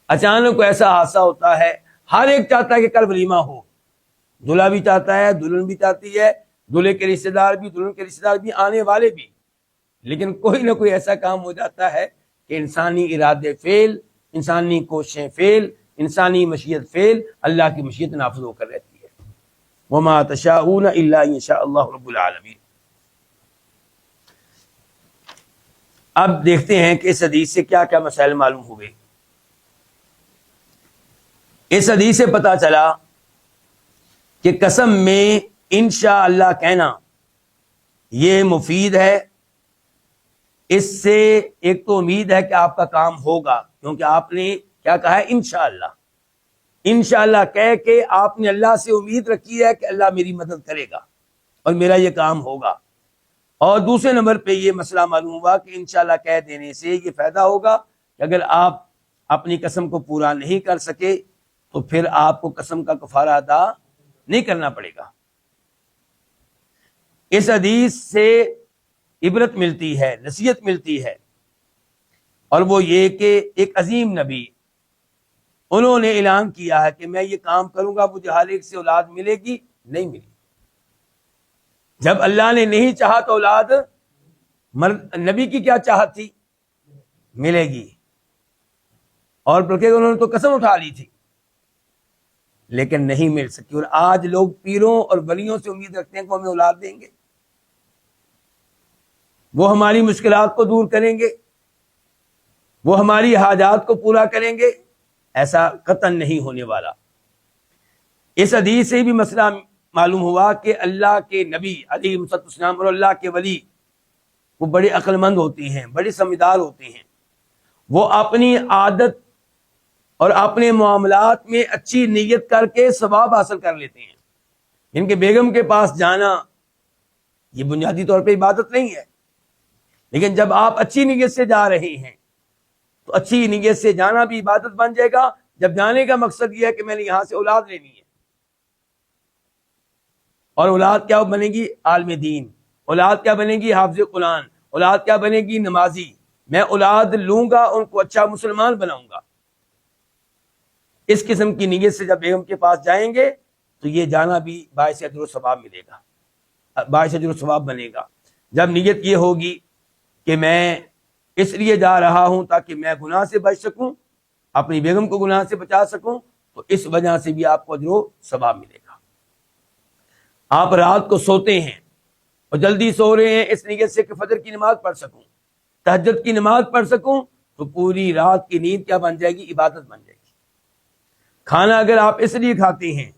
اچانک کو ایسا حادثہ ہوتا ہے، ہر ایک چاہتا ہے کہ کل ولیمہ ہو، دلہا بھی چاہتا ہے، دلہن بھی چاہتی ہے، دلہے کے رشتہ دار بھی، دلہن کے رشتہ دار بھی، آنے والے بھی، لیکن کوئی نہ کوئی ایسا کام ہو جاتا ہے کہ انسانی ارادے فیل، انسانی کوششیں فیل، انسانی مشیت فیل، اللہ کی مشیت نافذ ہو کر رہتی ہے. وما تشاءون الا ان شاء اللہ رب العالمین. اب دیکھتے ہیں کہ اس حدیث سے کیا کیا مسائل معلوم ہوئے. اس حدیث سے پتا چلا کہ قسم میں انشاءاللہ کہنا یہ مفید ہے. اس سے ایک تو امید ہے کہ آپ کا کام ہوگا، کیونکہ آپ نے کیا کہا ہے؟ انشاءاللہ. انشاءاللہ کہہ کے آپ نے اللہ سے امید رکھی ہے کہ اللہ میری مدد کرے گا اور میرا یہ کام ہوگا. اور دوسرے نمبر پہ یہ مسئلہ معلوم ہوا کہ انشاءاللہ کہہ دینے سے یہ فائدہ ہوگا کہ اگر آپ اپنی قسم کو پورا نہیں کر سکے تو پھر آپ کو قسم کا کفارہ ادا نہیں کرنا پڑے گا. اس حدیث سے عبرت ملتی ہے، نصیحت ملتی ہے، اور وہ یہ کہ ایک عظیم نبی انہوں نے اعلان کیا ہے کہ میں یہ کام کروں گا، مجھے ہر ایک سے اولاد ملے گی، نہیں ملی. جب اللہ نے نہیں چاہا تو اولاد نبی کی کیا چاہت تھی؟ ملے گی. اور بلکہ انہوں نے تو قسم اٹھا لی تھی، لیکن نہیں مل سکی. اور آج لوگ پیروں اور ولیوں سے امید رکھتے ہیں کہ وہ ہمیں اولاد دیں گے، وہ ہماری مشکلات کو دور کریں گے، وہ ہماری حاجات کو پورا کریں گے. ایسا قطعاً نہیں ہونے والا. اس حدیث سے بھی مسئلہ معلوم ہوا کہ اللہ کے نبی علیہ السلام اور اللہ کے ولی وہ بڑے عقل مند ہوتے ہیں، بڑے سمجھدار ہوتے ہیں. وہ اپنی عادت اور اپنے معاملات میں اچھی نیت کر کے ثواب حاصل کر لیتے ہیں. ان کے بیگم کے پاس جانا یہ بنیادی طور پہ عبادت نہیں ہے، لیکن جب آپ اچھی نیت سے جا رہے ہیں تو اچھی نیت سے جانا بھی عبادت بن جائے گا. جب جانے کا مقصد یہ ہے کہ میں نے یہاں سے اولاد لینی ہے، اور اولاد کیا بنے گی؟ عالم دین. اولاد کیا بنے گی؟ حافظ قرآن. اولاد کیا بنے گی؟ نمازی. میں اولاد لوں گا، ان کو اچھا مسلمان بناؤں گا. اس قسم کی نیت سے جب بیگم کے پاس جائیں گے تو یہ جانا بھی باعث اجر و ثواب ملے گا، باعث اجر و ثواب بنے گا. جب نیت یہ ہوگی کہ میں اس لیے جا رہا ہوں تاکہ میں گناہ سے بچ سکوں، اپنی بیگم کو گناہ سے بچا سکوں، تو اس وجہ سے بھی آپ کو اجر و ثواب ملے گا. آپ رات کو سوتے ہیں اور جلدی سو رہے ہیں اس نیت سے کہ فجر کی نماز پڑھ سکوں، تہجد کی نماز پڑھ سکوں، تو پوری رات کی نیند کیا بن جائے گی؟ عبادت بن جائے گی. کھانا اگر آپ اس لیے کھاتے ہیں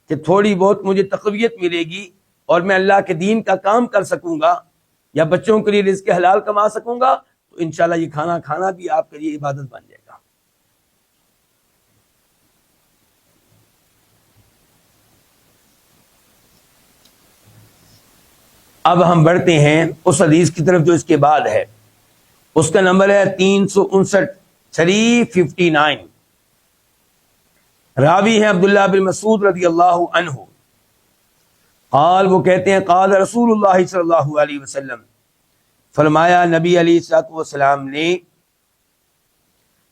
کہ تھوڑی بہت مجھے تقویت ملے گی اور میں اللہ کے دین کا کام کر سکوں گا یا بچوں کے لیے رزق حلال کما سکوں گا، تو انشاءاللہ یہ کھانا کھانا بھی آپ کے لیے عبادت بن جائے گا. اب ہم بڑھتے ہیں اس حدیث کی طرف جو اس کے بعد ہے. اس کا نمبر ہے 359، 359. راوی ہیں عبداللہ بن مسعود رضی اللہ عنہ. قال، وہ کہتے ہیں قال رسول اللہ صلی اللہ علیہ وسلم، فرمایا نبی علیہ الصلوۃ والسلام نے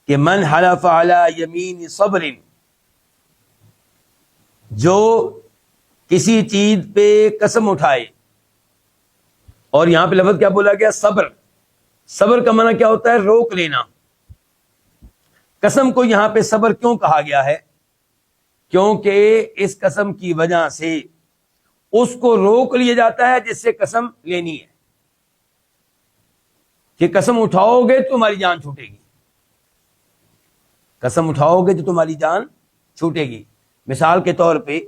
کہ من حلف علی یمین صبر، جو کسی چیز پہ قسم اٹھائے، اور یہاں پہ لفظ کیا بولا گیا؟ صبر. صبر کا معنی کیا ہوتا ہے؟ روک لینا. قسم کو یہاں پہ صبر کیوں کہا گیا ہے؟ کیونکہ اس قسم کی وجہ سے اس کو روک لیا جاتا ہے جس سے قسم لینی ہے. کہ قسم اٹھاؤ گے تو تمہاری جان چھوٹے گی، قسم اٹھاؤ گے تو تمہاری جان چھوٹے گی۔ مثال کے طور پہ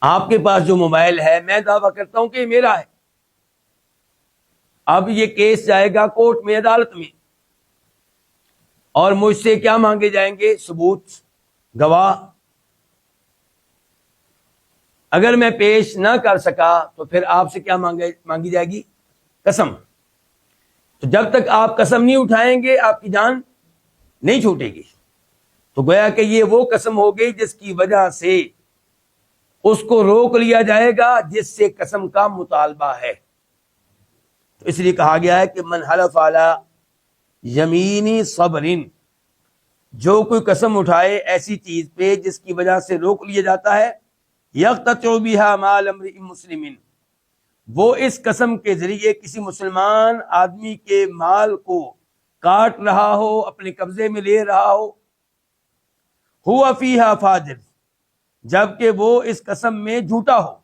آپ کے پاس جو موبائل ہے، میں دعویٰ کرتا ہوں کہ یہ میرا ہے، اب یہ کیس جائے گا کورٹ میں، عدالت میں، اور مجھ سے کیا مانگے جائیں گے؟ ثبوت، گواہ۔ اگر میں پیش نہ کر سکا تو پھر آپ سے کیا مانگی جائے گی؟ قسم۔ تو جب تک آپ قسم نہیں اٹھائیں گے آپ کی جان نہیں چھوٹے گی۔ تو گویا کہ یہ وہ قسم ہو گئی جس کی وجہ سے اس کو روک لیا جائے گا جس سے قسم کا مطالبہ ہے۔ تو اس لیے کہا گیا ہے کہ من حلف علی یمینی صبرن، جو کوئی قسم اٹھائے ایسی چیز پہ جس کی وجہ سے روک لیا جاتا ہے، یقتطع بها مال امرئ مسلم، وہ اس قسم کے ذریعے کسی مسلمان آدمی کے مال کو کاٹ رہا ہو، اپنے قبضے میں لے رہا ہو، ہوا فیہا فاجر، جبکہ وہ اس قسم میں جھوٹا ہو،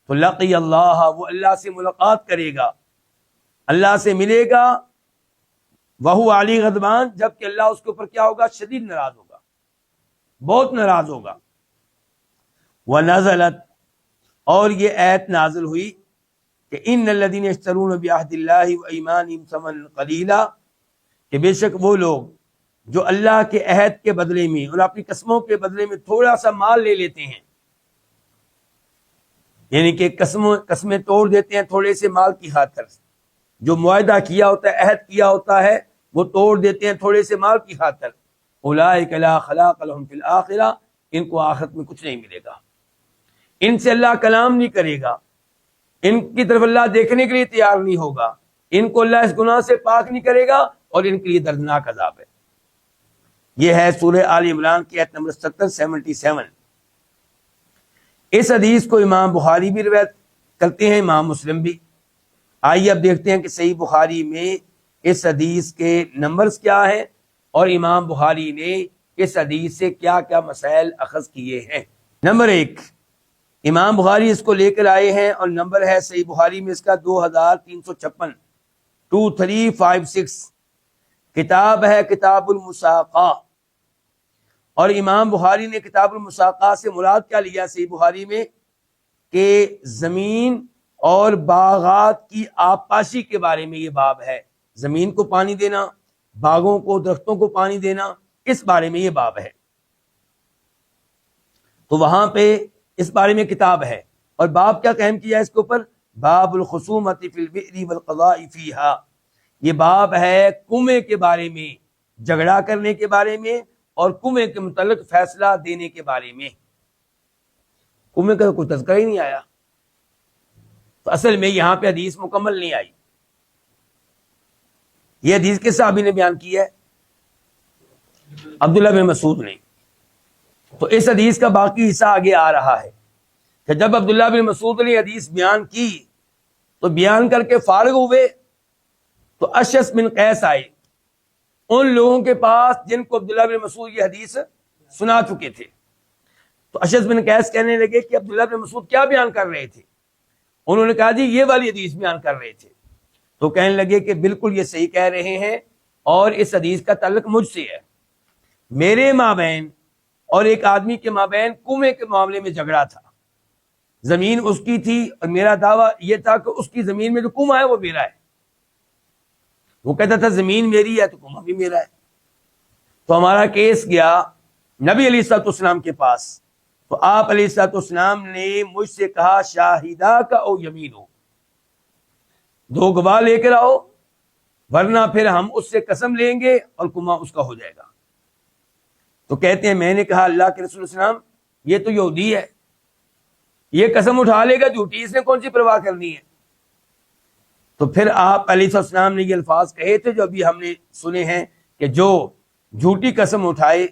تو لقی اللہ، وہ اللہ سے ملاقات کرے گا، اللہ سے ملے گا، وہو علی غضبان، جبکہ اللہ اس کے اوپر کیا ہوگا؟ شدید ناراض ہوگا، بہت ناراض ہوگا۔ ونزلت، اور یہ آیت نازل ہوئی کہ ان الذین یشترون بعہد اللہ وایمانہم ثمنا قلیلا، کہ بے شک وہ لوگ جو اللہ کے عہد کے بدلے میں اور اپنی قسموں کے بدلے میں تھوڑا سا مال لے لیتے ہیں، یعنی کہ قسمیں توڑ دیتے ہیں تھوڑے سے مال کی خاطر، جو معاہدہ کیا ہوتا ہے، عہد کیا ہوتا ہے، وہ توڑ دیتے ہیں تھوڑے سے مال کی خاطر، اولئک لا خلاق لهم فی الآخرہ، ان کو آخرت میں کچھ نہیں ملے گا، ان سے اللہ کلام نہیں کرے گا، ان کی طرف اللہ دیکھنے کے لیے تیار نہیں ہوگا، ان کو اللہ اس گناہ سے پاک نہیں کرے گا، اور ان کے لیے دردناک عذاب ہے۔ یہ ہے سورہ آل عمران کی آیت نمبر 77۔ اس حدیث کو امام بخاری بھی روایت کرتے ہیں، امام مسلم بھی۔ آئیے اب دیکھتے ہیں کہ صحیح بخاری میں اس حدیث کے نمبرز کیا ہیں اور امام بخاری نے اس حدیث سے کیا کیا مسائل اخذ کیے ہیں۔ نمبر 1، امام بخاری اس کو لے کر آئے ہیں اور نمبر ہے صحیح بخاری میں اس کا 2356، 2356، کتاب ہے کتاب المساقہ، اور امام بخاری نے کتاب المساقہ سے مراد کیا لیا صحیح بخاری میں؟ کہ زمین اور باغات کی آبپاشی کے بارے میں یہ باب ہے، زمین کو پانی دینا، باغوں کو، درختوں کو پانی دینا، اس بارے میں یہ باب ہے۔ تو وہاں پہ اس بارے میں کتاب ہے، اور باب کیا قائم کیا ہے اس کے اوپر؟ باب الخصومۃ فی البئر والقضاء فیہا، یہ باب ہے کنویں کے بارے میں، جھگڑا کرنے کے بارے میں، اور کنویں کے متعلق فیصلہ دینے کے بارے میں۔ کنویں کا کوئی تذکرہ ہی نہیں آیا، تو اصل میں یہاں پہ حدیث مکمل نہیں آئی۔ یہ حدیث کس صحابی نے بیان کی ہے؟ عبداللہ بن مسعود نے۔ تو اس حدیث کا باقی حصہ آگے آ رہا ہے کہ جب عبداللہ بن مسعود نے حدیث بیان کی تو بیان کر کے فارغ ہوئے تو اشعث بن قیس آئے ان لوگوں کے پاس جن کو عبداللہ بن مسعود یہ حدیث سنا چکے تھے۔ تو اشعث بن قیس کہنے لگے کہ عبداللہ بن مسعود کیا بیان کر رہے تھے؟ انہوں نے کہا جی یہ والی حدیث بیان کر رہے تھے۔ تو کہنے لگے کہ بالکل یہ صحیح کہہ رہے ہیں، اور اس حدیث کا تعلق مجھ سے ہے، میرے مابین اور ایک آدمی کے مابین کنویں کے معاملے میں جھگڑا تھا، زمین اس کی تھی اور میرا دعویٰ یہ تھا کہ اس کی زمین میں جو کنواں ہے وہ میرا ہے، وہ کہتا تھا زمین میری ہے تو کنواں بھی میرا ہے۔ تو ہمارا کیس گیا نبی علیہ الصلوۃ والسلام کے پاس، تو آپ علیہ الصلوۃ والسلام نے مجھ سے کہا شاہدہ کا او یمین ہو، 2 گواہ لے کر آؤ، ورنہ پھر ہم اس سے قسم لیں گے اور کنواں اس کا ہو جائے گا۔ تو کہتے ہیں میں نے کہا اللہ کے رسول صلی اللہ علیہ وسلم یہ تو یہودی ہے، یہ قسم اٹھا لے گا جھوٹی، اس نے کون سی پرواہ کرنی ہے؟ تو پھر آپ علیہ السلام نے یہ الفاظ کہے تھے جو ابھی ہم نے سنے ہیں کہ جو جھوٹی قسم اٹھائے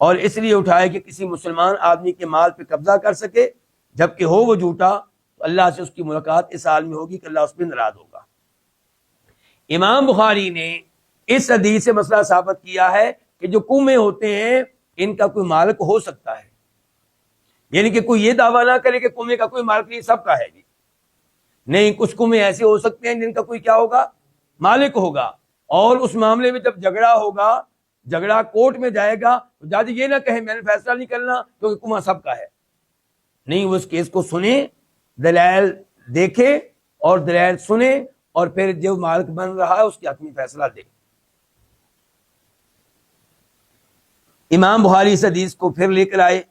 اور اس لیے اٹھائے کہ کسی مسلمان آدمی کے مال پہ قبضہ کر سکے جبکہ ہو وہ جھوٹا، تو اللہ سے اس کی ملاقات اس حال میں ہوگی کہ اللہ اس پہ ناراض ہوگا۔ امام بخاری نے اس حدیث سے مسئلہ ثابت کیا ہے کہ جو کنویں ہوتے ہیں ان کا کوئی مالک ہو سکتا ہے، یعنی کہ کوئی یہ دعویٰ نہ کرے کہ کنویں کا کوئی مالک نہیں، سب کا ہے جی، نہیں، کچھ قومیں ایسے ہو سکتے ہیں جن کا کوئی کیا ہوگا، مالک ہوگا، اور اس معاملے میں جب جھگڑا ہوگا، جھگڑا کورٹ میں جائے گا، تو جج یہ نہ کہے میں نے فیصلہ نہیں کرنا کیونکہ کنواں سب کا ہے، نہیں، وہ اس کیس کو سنے، دلائل دیکھے اور دلائل سنے، اور پھر جو مالک بن رہا ہے اس کی حتمی فیصلہ دے۔ امام بخاری اس حدیث کو پھر لے کر آئے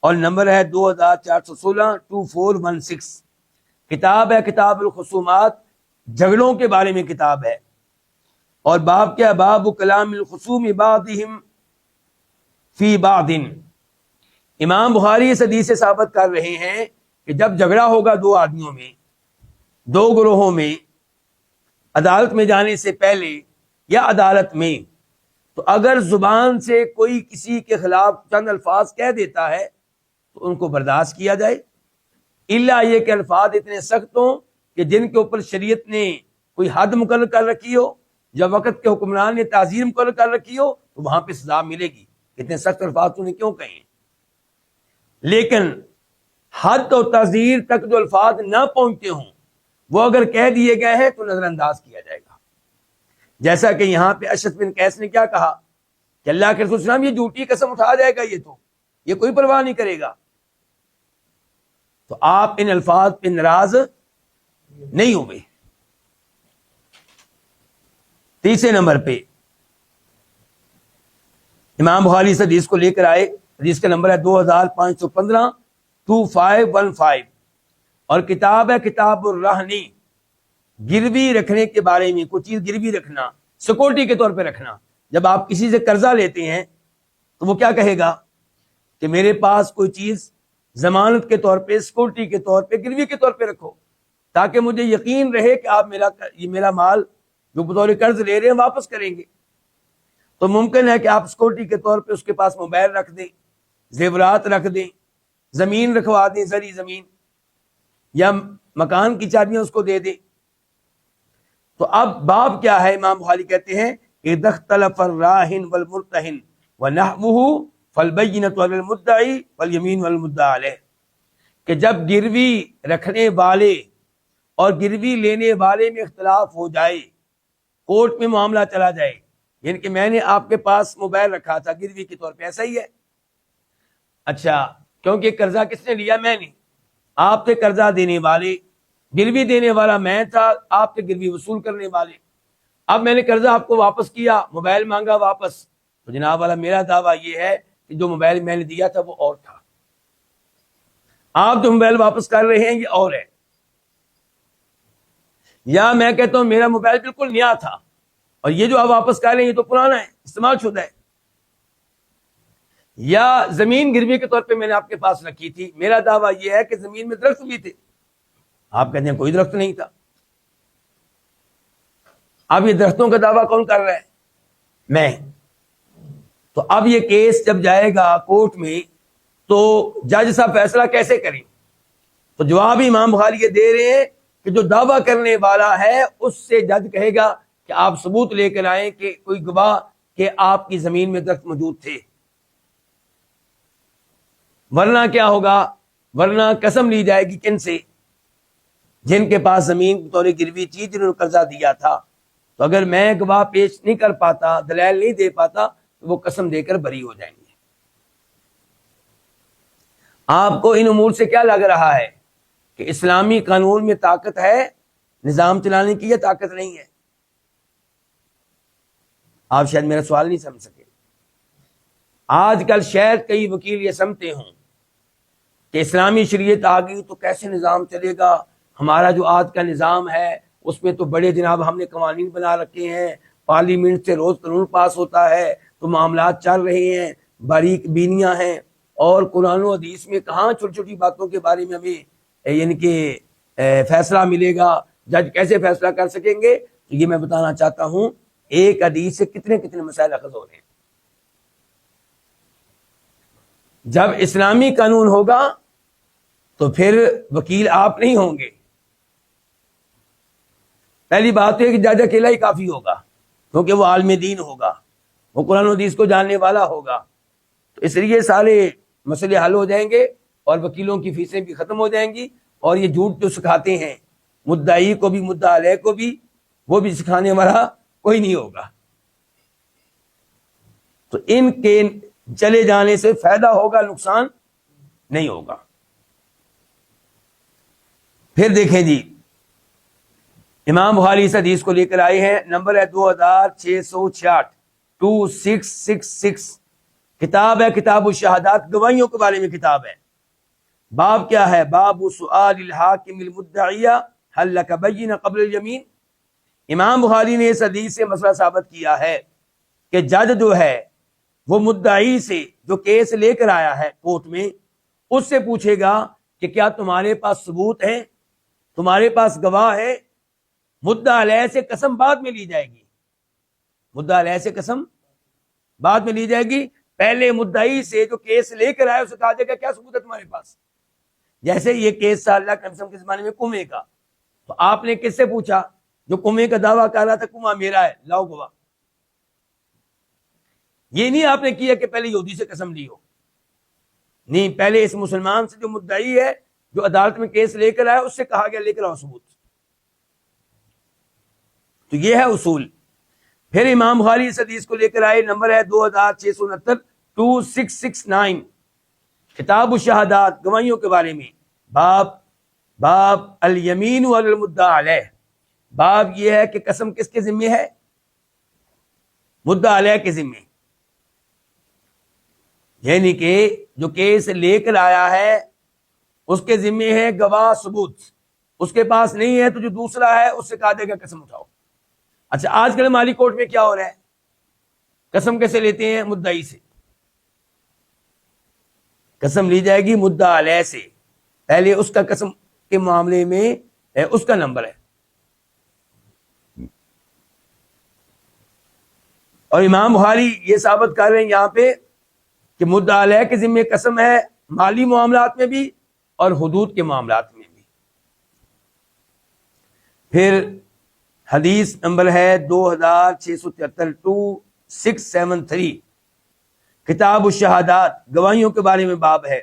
اور نمبر ہے 2416 2416، کتاب ہے کتاب الخصومات، جھگڑوں کے بارے میں کتاب ہے، اور باب کیا، باب کلام الخصوم بعضهم فی بعض۔ امام بخاری اس حدیث سے ثابت کر رہے ہیں کہ جب جھگڑا ہوگا دو آدمیوں میں، دو گروہوں میں، عدالت میں جانے سے پہلے یا عدالت میں، تو اگر زبان سے کوئی کسی کے خلاف چند الفاظ کہہ دیتا ہے تو ان کو برداشت کیا جائے، الا یہ کہ الفاظ اتنے سخت ہوں کہ جن کے اوپر شریعت نے کوئی حد مقرر کر رکھی ہو، یا وقت کے حکمران نے تعزیر مقرر کر رکھی ہو، تو وہاں پہ سزا ملے گی، اتنے سخت الفاظ تو نے کیوں کہیں۔ لیکن حد و تعزیر تک جو الفاظ نہ پہنچتے ہوں وہ اگر کہہ دیے گئے ہیں تو نظر انداز کیا جائے گا، جیسا کہ یہاں پہ اشعث بن قیس نے کیا کہا کہ اللہ کے رسول صلی اللہ علیہ وسلم یہ جھوٹی قسم اٹھا جائے گا، یہ کوئی پرواہ نہیں کرے گا، تو آپ ان الفاظ پہ ناراض نہیں ہوئے۔ تیسرے نمبر پہ امام بخاری اس حدیث کو لے کر آئے، حدیث کا نمبر ہے 2515 2515، اور کتاب ہے کتاب الرہنی، گروی رکھنے کے بارے میں، کوئی چیز گروی رکھنا، سیکورٹی کے طور پہ رکھنا۔ جب آپ کسی سے قرضہ لیتے ہیں تو وہ کیا کہے گا کہ میرے پاس کوئی چیز ضمانت کے طور پہ، سیکورٹی کے طور پہ، گروی کے طور پہ رکھو، تاکہ مجھے یقین رہے کہ آپ میرا مال جو بطور قرض لے رہے ہیں واپس کریں گے۔ تو ممکن ہے کہ آپ سیکورٹی کے طور پہ اس کے پاس موبائل رکھ دیں، زیورات رکھ دیں، زمین رکھوا دیں، زرعی زمین، یا مکان کی چابیاں اس کو دے دیں۔ تو اب باب کیا ہے، امام بخاری کہتے ہیں اذا اختلف الراہن والمرتہن ونحوہ فالبینۃ علی المدعی والیمین والمدعی علیہ، کہ جب گروی رکھنے والے اور گروی لینے والے میں اختلاف ہو جائے، کورٹ میں معاملہ چلا جائے، یعنی کہ میں نے آپ کے پاس موبائل رکھا تھا گروی کے طور پہ، ایسا ہی ہے، اچھا کیونکہ قرضہ کس نے لیا، میں نے، آپ تھے قرضہ دینے والے، گروی دینے والا میں تھا، آپ تھے گروی وصول کرنے والے۔ اب میں نے قرضہ آپ کو واپس کیا، موبائل مانگا واپس، تو جناب والا میرا دعویٰ یہ ہے کہ جو موبائل میں نے دیا تھا وہ اور تھا، آپ جو موبائل واپس کر رہے ہیں یہ اور ہے، یا میں کہتا ہوں میرا موبائل بالکل نیا تھا اور یہ جو آپ واپس کر رہے ہیں یہ تو پرانا ہے، استعمال شدہ ہے، یا زمین گروی کے طور پہ میں نے آپ کے پاس رکھی تھی، میرا دعویٰ یہ ہے کہ زمین میں درخت بھی تھے، آپ کہتے ہیں کوئی درخت نہیں تھا۔ اب یہ درختوں کا دعویٰ کون کر رہا ہے، میں۔ تو اب یہ کیس جب جائے گا کورٹ میں تو جج صاحب فیصلہ کیسے کریں؟ تو جواب امام بخاری یہ دے رہے ہیں کہ جو دعویٰ کرنے والا ہے اس سے جج کہے گا کہ آپ ثبوت لے کر آئیں کہ کوئی گواہ کہ آپ کی زمین میں درخت موجود تھے، ورنہ کیا ہوگا، ورنہ قسم لی جائے گی کن سے، جن کے پاس زمین بطور گروی تھی، جنہوں نے قرضہ دیا تھا، تو اگر میں گواہ پیش نہیں کر پاتا، دلائل نہیں دے پاتا، تو وہ قسم دے کر بری ہو جائیں گے۔ آپ کو ان امور سے کیا لگ رہا ہے کہ اسلامی قانون میں طاقت ہے نظام چلانے کی یا طاقت نہیں ہے؟ آپ شاید میرا سوال نہیں سمجھ سکے۔ آج کل شاید کئی وکیل یہ سمجھتے ہوں کہ اسلامی شریعت آ گئی تو کیسے نظام چلے گا، ہمارا جو آج کا نظام ہے اس میں تو بڑے جناب ہم نے قوانین بنا رکھے ہیں، پارلیمنٹ سے روز قانون پاس ہوتا ہے، تو معاملات چل رہے ہیں، باریک بینیاں ہیں، اور قرآن و حدیث میں کہاں چھوٹی چھوٹی باتوں کے بارے میں ہمیں یعنی کہ فیصلہ ملے گا، جج کیسے فیصلہ کر سکیں گے؟ تو یہ میں بتانا چاہتا ہوں ایک حدیث سے کتنے کتنے مسائل اخذ ہو رہے ہیں۔ جب اسلامی قانون ہوگا تو پھر وکیل آپ نہیں ہوں گے۔ پہلی بات ہے کہ جج اکیلا ہی کافی ہوگا، کیونکہ وہ عالم دین ہوگا، وہ قرآن و حدیث کو جاننے والا ہوگا، تو اس لیے سارے مسئلے حل ہو جائیں گے اور وکیلوں کی فیسیں بھی ختم ہو جائیں گی، اور یہ جھوٹ جو سکھاتے ہیں مدعی کو بھی مدعا علیہ کو بھی، وہ بھی سکھانے والا کوئی نہیں ہوگا. تو ان کے چلے جانے سے فائدہ ہوگا، نقصان نہیں ہوگا. پھر دیکھیں جی، امام بخاری اس حدیث کو لے کر آئے ہیں، نمبر ہے 2666 2666. کتاب ہے کتاب الشہادات، گواہیوں کے بارے میں کتاب ہے. باب کیا ہے؟ باب سؤال الحاکم المدعی هل لک بینہ قبل الیمین. امام بخاری نے اس حدیث سے مسئلہ ثابت کیا ہے کہ جج جو ہے وہ مدعی سے جو کیس لے کر آیا ہے کورٹ میں، اس سے پوچھے گا کہ کیا تمہارے پاس ثبوت ہے، تمہارے پاس گواہ ہے. مدعا علیہ سے قسم بعد میں لی جائے گی، مدعا علیہ سے قسم بعد میں لی جائے گی. پہلے مدعی سے جو کیس لے کر آئے اسے کہا جائے گا کیا ثبوت ہے تمہارے پاس. جیسے یہ کیس تھا اللہ کے نبی کے زمانے میں کنویں کا، تو آپ نے کس سے پوچھا؟ جو کنویں کا دعویٰ کر رہا تھا کنواں میرا ہے، لاؤ گواہ. یہ نہیں آپ نے کیا کہ پہلے یہودی سے قسم لی ہو، نہیں، پہلے اس مسلمان سے جو مدعی ہے جو عدالت میں کیس لے کر آیا اس سے کہا گیا لے کر آؤ ثبوت. تو یہ ہے اصول. پھر امام بخاری اس حدیث کو لے کر آئے، نمبر ہے 2669 2669. کتاب الشہادات، گواہیوں کے بارے میں. باب الیمین علی المدعی علیہ. باب یہ ہے کہ قسم کس کے ذمے ہے؟ مدعا علیہ کے ذمے. یعنی کہ جو کیس لے کر آیا ہے اس کے ذمے ہے گواہ ثبوت، اس کے پاس نہیں ہے تو جو دوسرا ہے اس سے کہا دے گا قسم اٹھاؤ. اچھا، آج کل ہماری کورٹ میں کیا ہو رہا ہے؟ قسم کیسے لیتے ہیں؟ مدعی سے قسم لی جائے گی، مدعا علیہ سے. پہلے اس کا قسم کے معاملے میں اس کا نمبر ہے، اور امام بخاری یہ ثابت کر رہے ہیں یہاں پہ کہ مدعا علیہ کے ذمے قسم ہے مالی معاملات میں بھی اور حدود کے معاملات میں بھی. پھر حدیث نمبر ہے 2673 2673. کتاب الشہادات، گواہیوں کے بارے میں باب ہے.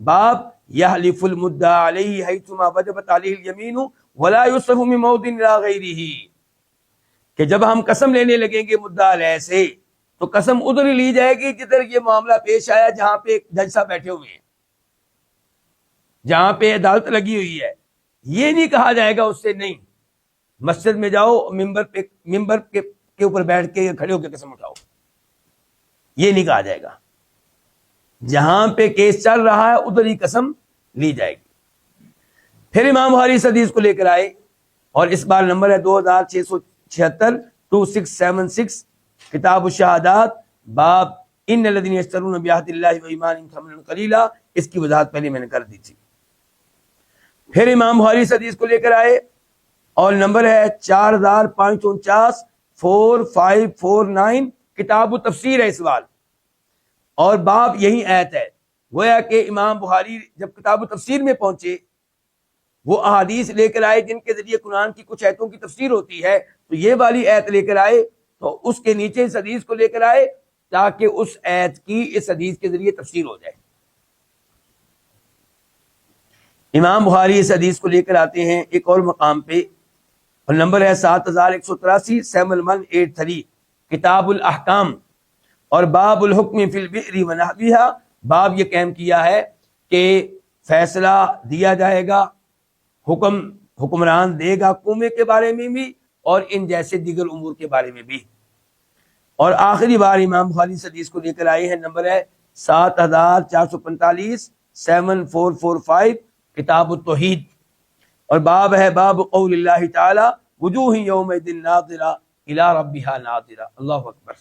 باب یحلف المدعی علیہ حیثما وجبت علیہ الیمین ولا یصرف من موضع الی غیرہ. کہ جب ہم قسم لینے لگیں گے مدعا علیہ سے تو قسم ادھر ہی لی جائے گی جدھر یہ معاملہ پیش آیا، جہاں پہ جج صاحب بیٹھے ہوئے ہیں، جہاں پہ عدالت لگی ہوئی ہے. یہ نہیں کہا جائے گا اس سے نہیں مسجد میں جاؤ ممبر کے اوپر بیٹھ کے کھڑے ہو کے قسم اٹھاؤ، یہ نہیں کہا جائے گا. جہاں پہ کیس چل رہا ہے ادھر ہی قسم لی جائے گی. پھر امام بخاری اس حدیث کو لے کر آئے، اور اس بار نمبر ہے 2676 2676. کتاب الشہادات، باب ان الذین یشترون بعہد اللہ وایمانہم ثمنا قلیلا. اس کی وضاحت پہلے میں نے کر دی تھی. پھر امام بخاری اس حدیث کو لے کر آئے، اور نمبر ہے 4549 4549. کتاب التفسیر ہے اس بار، اور باب یہی آیت ہے. گویا کہ امام بخاری جب کتاب التفسیر میں پہنچے وہ احادیث لے کر آئے جن کے ذریعے قرآن کی کچھ آیتوں کی تفسیر ہوتی ہے، تو یہ والی آیت لے کر آئے، تو اس کے نیچے اس حدیث کو لے کر آئے تاکہ اس آیت کی اس حدیث کے ذریعے تفسیر ہو جائے. امام بخاری اس حدیث کو لے کر آتے ہیں ایک اور مقام پہ، اور نمبر ہے 7183 7183. کتاب الاحکام، اور باب الحکم فی البئر ونحوہا. باب یہ قائم کیا ہے کہ فیصلہ دیا جائے گا، حکمران دے گا کنویں کے بارے میں بھی اور ان جیسے دیگر امور کے بارے میں بھی. اور آخری بار امام بخاری اس حدیث کو لے کر آئے ہیں، نمبر ہے 7445 7445. کتاب التوحید، اور باب ہے باب قول اللہ تعالی وجوہ یومئذ ناظرہ الی ربہا ناظرہ. اللہ اکبر،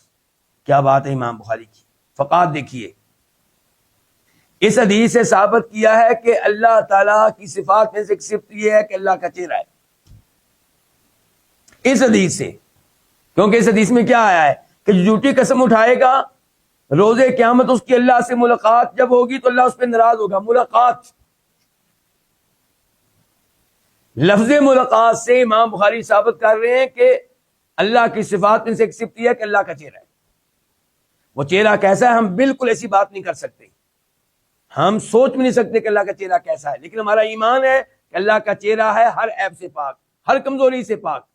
کیا بات ہے امام بخاری کی. فقات دیکھیے، اس حدیث سے ثابت کیا ہے کہ اللہ تعالیٰ کی صفات میں سے ایک صفت یہ ہے کہ اللہ کا چہرہ ہے. اس حدیث سے، کیونکہ اس حدیث میں کیا آیا ہے کہ جو جھوٹی قسم اٹھائے گا روز قیامت اس کی اللہ سے ملاقات جب ہوگی تو اللہ اس پہ ناراض ہوگا. ملاقات، لفظ ملاقات سے امام بخاری ثابت کر رہے ہیں کہ اللہ کی صفات میں سے ایک صفت یہ ہے کہ اللہ کا چہرہ ہے. وہ چہرہ کیسا ہے ہم بالکل ایسی بات نہیں کر سکتے، ہم سوچ بھی نہیں سکتے کہ اللہ کا چہرہ کیسا ہے، لیکن ہمارا ایمان ہے کہ اللہ کا چہرہ ہے ہر عیب سے پاک، ہر کمزوری سے پاک.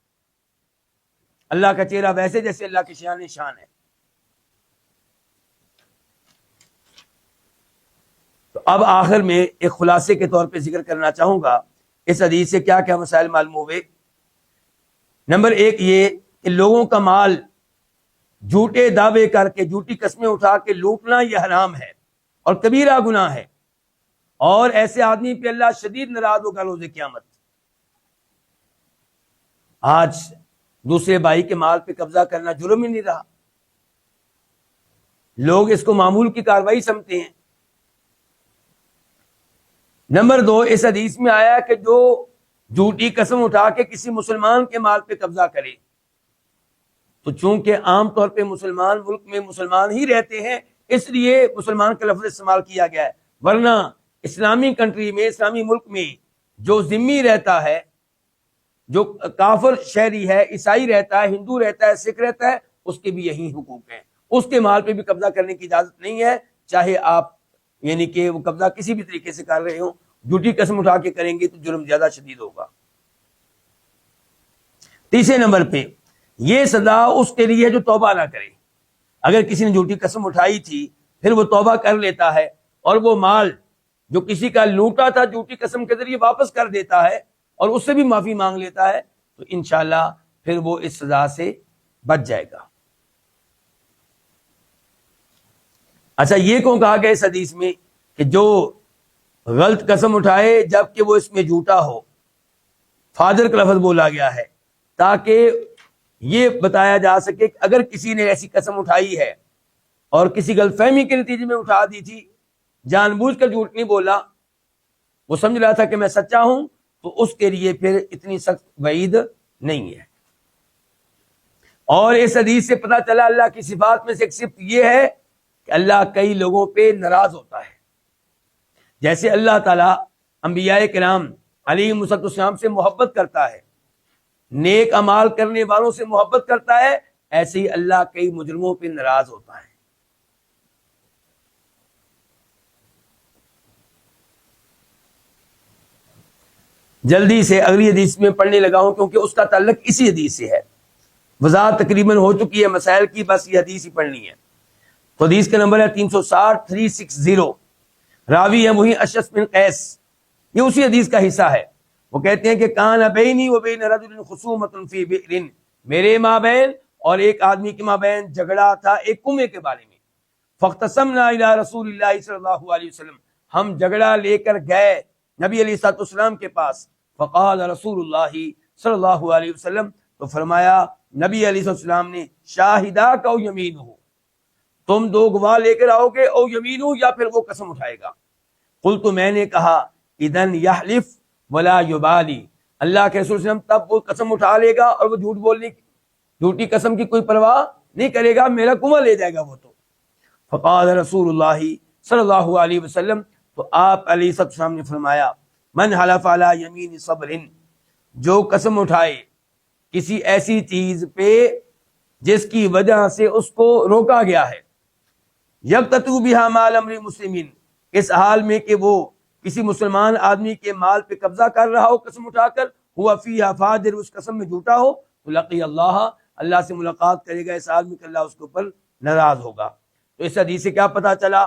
اللہ کا چہرہ ویسے جیسے اللہ کی شان شان ہے. تو اب آخر میں ایک خلاصے کے طور پہ ذکر کرنا چاہوں گا اس حدیث سے کیا کیا مسائل معلوم ہوئے. نمبر ایک یہ کہ لوگوں کا مال جھوٹے دعوے کر کے، جھوٹی قسمیں اٹھا کے لوٹنا یہ حرام ہے اور کبیرہ گناہ ہے، اور ایسے آدمی پہ اللہ شدید ناراض ہوگا روز قیامت. آج دوسرے بھائی کے مال پہ قبضہ کرنا جرم ہی نہیں رہا، لوگ اس کو معمول کی کارروائی سمجھتے ہیں. نمبر دو، اس حدیث میں آیا کہ جو جھوٹی قسم اٹھا کے کسی مسلمان کے مال پہ قبضہ کرے، تو چونکہ عام طور پہ مسلمان ملک میں مسلمان ہی رہتے ہیں اس لیے مسلمان کا لفظ استعمال کیا گیا ہے، ورنہ اسلامی کنٹری میں، اسلامی ملک میں جو ذمہ رہتا ہے، جو کافر شہری ہے، عیسائی رہتا ہے، ہندو رہتا ہے، سکھ رہتا ہے، اس کے بھی یہی حقوق ہیں. اس کے مال پہ بھی قبضہ کرنے کی اجازت نہیں ہے، چاہے آپ یعنی کہ وہ قبضہ کسی بھی طریقے سے کر رہے ہوں. جھوٹی قسم اٹھا کے کریں گے تو جرم زیادہ شدید ہوگا. تیسرے نمبر پہ یہ سزا اس کے لیے جو توبہ نہ کرے. اگر کسی نے جھوٹی قسم اٹھائی تھی پھر وہ توبہ کر لیتا ہے اور وہ مال جو کسی کا لوٹا تھا جھوٹی قسم کے ذریعے واپس کر دیتا ہے اور اس سے بھی معافی مانگ لیتا ہے تو انشاءاللہ پھر وہ اس سزا سے بچ جائے گا. اچھا، یہ کیوں کہا گیا اس حدیث میں کہ جو غلط قسم اٹھائے جبکہ وہ اس میں جھوٹا ہو؟ فاجر کا لفظ بولا گیا ہے تاکہ یہ بتایا جا سکے کہ اگر کسی نے ایسی قسم اٹھائی ہے اور کسی غلط فہمی کے نتیجے میں اٹھا دی تھی، جان بوجھ کر جھوٹ نہیں بولا، وہ سمجھ رہا تھا کہ میں سچا ہوں، تو اس کے لیے پھر اتنی سخت وعید نہیں ہے. اور اس حدیث سے پتہ چلا اللہ کی صفات میں سے ایک صفت یہ ہے کہ اللہ کئی لوگوں پہ ناراض ہوتا ہے. جیسے اللہ تعالیٰ انبیاء کرام علیہم السلام سے محبت کرتا ہے، نیک اعمال کرنے والوں سے محبت کرتا ہے، ایسے ہی اللہ کئی مجرموں پہ ناراض ہوتا ہے. جلدی سے اگلی حدیث میں پڑھنے لگا ہوں کیونکہ اس کا تعلق اسی حدیث سے ہے. وضاحت تقریباً ہو چکی ہے مسائل کی، بس یہ حدیث ہی پڑھنی ہے. تو حدیث کا نمبر ہے 360 360. راوی ہے وہی اشعث بن قیس، یہ اسی حدیث کا حصہ ہے. وہ کہتے ہیں کہ کان بینی و بین رجل خصومۃ فی بئر، میرے مابین اور ایک آدمی کے مابین جھگڑا تھا ایک کنویں کے بارے میں. فاختصمنا الی رسول اللہ صلی اللہ علیہ وسلم، ہم جھگڑا لے کر گئے نبی علیہ الصلوۃ والسلام کے پاس. فقال رسول اللہ صلی اللہ علیہ وسلم، تو فرمایا نبی علیہ السلام نے، شاہدہ کا او یمین ہو، تم دو گواہ لے کر آؤ گے، او یمین ہو یا پھر وہ قسم اٹھائے گا. قلت، میں نے کہا، اذن یحلف ولا یبالی، اللہ کے رسول صلی اللہ علیہ وسلم تب وہ قسم اٹھا لے گا اور وہ جھوٹی قسم کی کوئی پرواہ نہیں کرے گا، میرا کنواں لے جائے گا وہ تو. فقال رسول اللہ صلی اللہ علیہ وسلم، تو آپ علیہ السلام نے فرمایا، من حلف علی یمین صبر، جو قسم اٹھائے کسی ایسی چیز پہ جس کی وجہ سے اس کو روکا گیا ہے، یقتطع بها مال امر مسلمین، اس حال میں کہ وہ کسی مسلمان آدمی کے مال پہ قبضہ کر رہا ہو قسم اٹھا کر، ہوا فیہا فاجر، اس قسم میں جھوٹا ہو، تو لقی اللہ، اللہ سے ملاقات کرے گا اس آدمی کہ اللہ اس کے اوپر ناراض ہوگا. تو اس حدیث سے کیا پتا چلا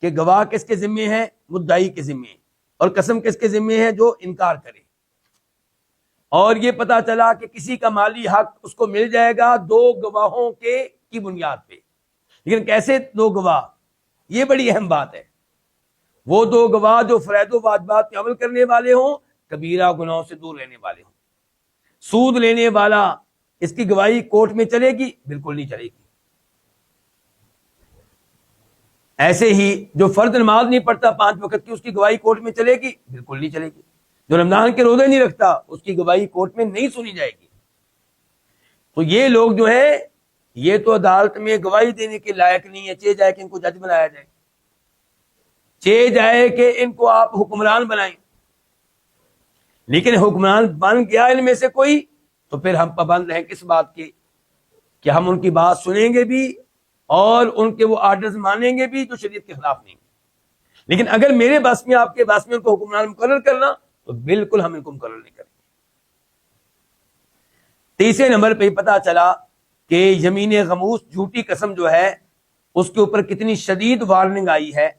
کہ گواہ کس کے ذمے ہیں؟ مدعی کے ذمے، اور قسم کس کے ذمے ہے؟ جو انکار کرے. اور یہ پتا چلا کہ کسی کا مالی حق اس کو مل جائے گا دو گواہوں کی بنیاد پہ. لیکن کیسے دو گواہ؟ یہ بڑی اہم بات ہے. وہ دو گواہ جو فرائض و واجبات پہ عمل کرنے والے ہوں، کبیرہ گناہوں سے دور رہنے والے ہوں. سود لینے والا، اس کی گواہی کورٹ میں چلے گی؟ بالکل نہیں چلے گی. ایسے ہی جو فرض نماز نہیں پڑھتا 5 وقت کی، اس کی گواہی کورٹ میں چلے گی؟ بالکل نہیں چلے گی. جو رمضان کے روزے نہیں رکھتا، اس کی گواہی کورٹ میں نہیں سنی جائے گی. تو یہ لوگ جو ہیں یہ تو عدالت میں گواہی دینے کے لائق نہیں ہے. چاہے جائے کہ ان کو جج بنایا جائے، چاہے جائے کہ ان کو آپ حکمران بنائیں. لیکن حکمران بن گیا ان میں سے کوئی، تو پھر ہم پابند ہیں کس بات کے کہ ہم ان کی بات سنیں گے بھی اور ان کے وہ آرڈرز مانیں گے بھی جو شریعت کے خلاف نہیں. لیکن اگر میرے بس میں، آپ کے بس میں ان کو حکمران مقرر کرنا، تو بالکل ہم ان کو مقرر نہیں کریں گے۔ تیسرے نمبر پہ پتہ چلا کہ یمین غموس جھوٹی قسم جو ہے اس کے اوپر کتنی شدید وارننگ آئی ہے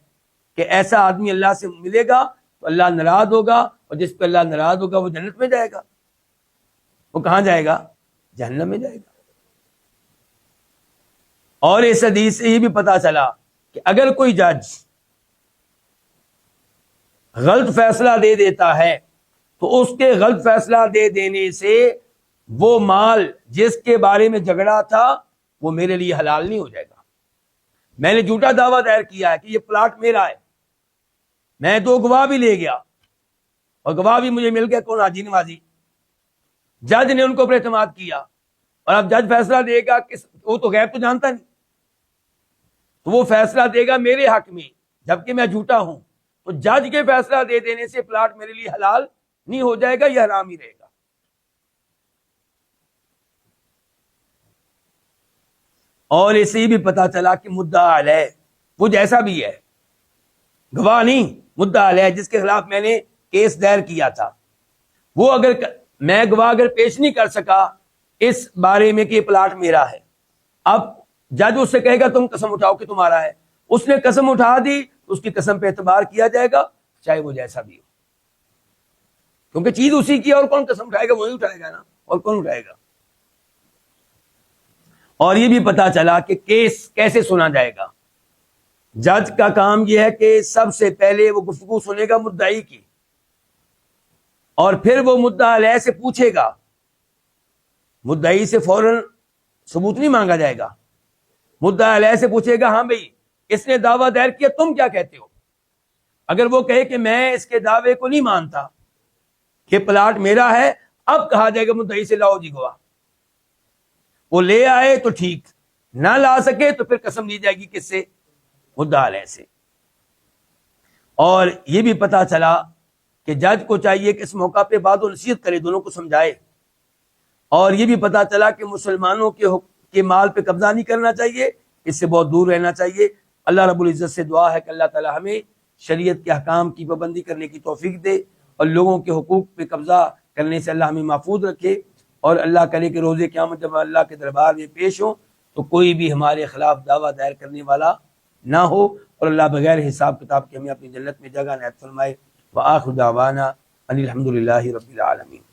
کہ ایسا آدمی اللہ سے ملے گا تو اللہ ناراض ہوگا، اور جس پہ اللہ ناراض ہوگا وہ جنت میں جائے گا۔ وہ کہاں جائے گا؟ جہنم میں جائے گا۔ اور اس حدیث سے یہ بھی پتا چلا کہ اگر کوئی جج غلط فیصلہ دے دیتا ہے تو اس کے غلط فیصلہ دے دینے سے وہ مال جس کے بارے میں جھگڑا تھا وہ میرے لیے حلال نہیں ہو جائے گا۔ میں نے جھوٹا دعویٰ دائر کیا ہے کہ یہ پلاٹ میرا ہے، میں 2 گواہ بھی لے گیا اور گواہ بھی مجھے مل گیا، کون؟ حاجی نوازی۔ جج نے ان کو پر اعتماد کیا، اور اب جج فیصلہ دے گا کہ وہ تو غیب تو جانتا نہیں، تو وہ فیصلہ دے گا میرے حق میں جبکہ میں جھوٹا ہوں، تو جج کے فیصلہ دے دینے سے پلاٹ میرے لیے حلال نہیں ہو جائے گا، یہ حرام ہی رہے گا۔ اور اسے یہ بھی پتا چلا کہ مدعا علیہ وہ جیسا بھی ہے، گواہ نہیں، مدعا علیہ جس کے خلاف میں نے کیس دائر کیا تھا، وہ اگر میں گواہ اگر پیش نہیں کر سکا اس بارے میں کہ یہ پلاٹ میرا ہے، اب جج اس سے کہے گا تم قسم اٹھاؤ کہ تمہارا ہے، اس نے قسم اٹھا دی تو اس کی قسم پہ اعتبار کیا جائے گا چاہے وہ جیسا بھی ہو، کیونکہ چیز اسی کی ہے، اور کون قسم اٹھائے گا؟ وہی اٹھائے گا نا، اور کون اٹھائے گا؟ اور یہ بھی پتا چلا کہ کیس کیسے سنا جائے گا۔ جج کا کام یہ ہے کہ سب سے پہلے وہ گفتگو سنے گا مدعی کی، اور پھر وہ مدعا علیہ سے پوچھے گا، مدعی سے فوراً ثبوت نہیں مانگا جائے گا، مدعا علیہ سے پوچھے گا ہاں بھئی اس نے دعویٰ دائر کیا، تم کیا کہتے ہو؟ اگر وہ کہے کہ میں اس کے دعوے کو نہیں مانتا کہ پلاٹ میرا ہے، اب کہا جائے گا مدعی سے لاؤ جی گواہ، وہ لے آئے تو ٹھیک، نہ لا سکے تو پھر قسم لی جائے گی کس سے؟ مدعا علیہ سے۔ اور یہ بھی پتا چلا کہ جج کو چاہیے کہ اس موقع پہ بات و نصیحت کرے، دونوں کو سمجھائے، اور یہ بھی پتا چلا کہ مسلمانوں کے مال پہ قبضہ نہیں کرنا چاہیے، اس سے بہت دور رہنا چاہیے۔ اللہ رب العزت سے دعا ہے کہ اللہ تعالی ہمیں شریعت کے احکام کی پابندی کرنے کی توفیق دے، اور لوگوں کے حقوق پہ قبضہ کرنے سے اللہ ہمیں محفوظ رکھے، اور اللہ کرے کہ روز قیامت جب اللہ کے دربار میں پیش ہوں تو کوئی بھی ہمارے خلاف دعویٰ دائر کرنے والا نہ ہو، اور اللہ بغیر حساب کتاب کے ہمیں اپنی جنت میں جگہ عنایت فرمائے۔ وآخر دعوانا ان الحمد للہ رب العالمین۔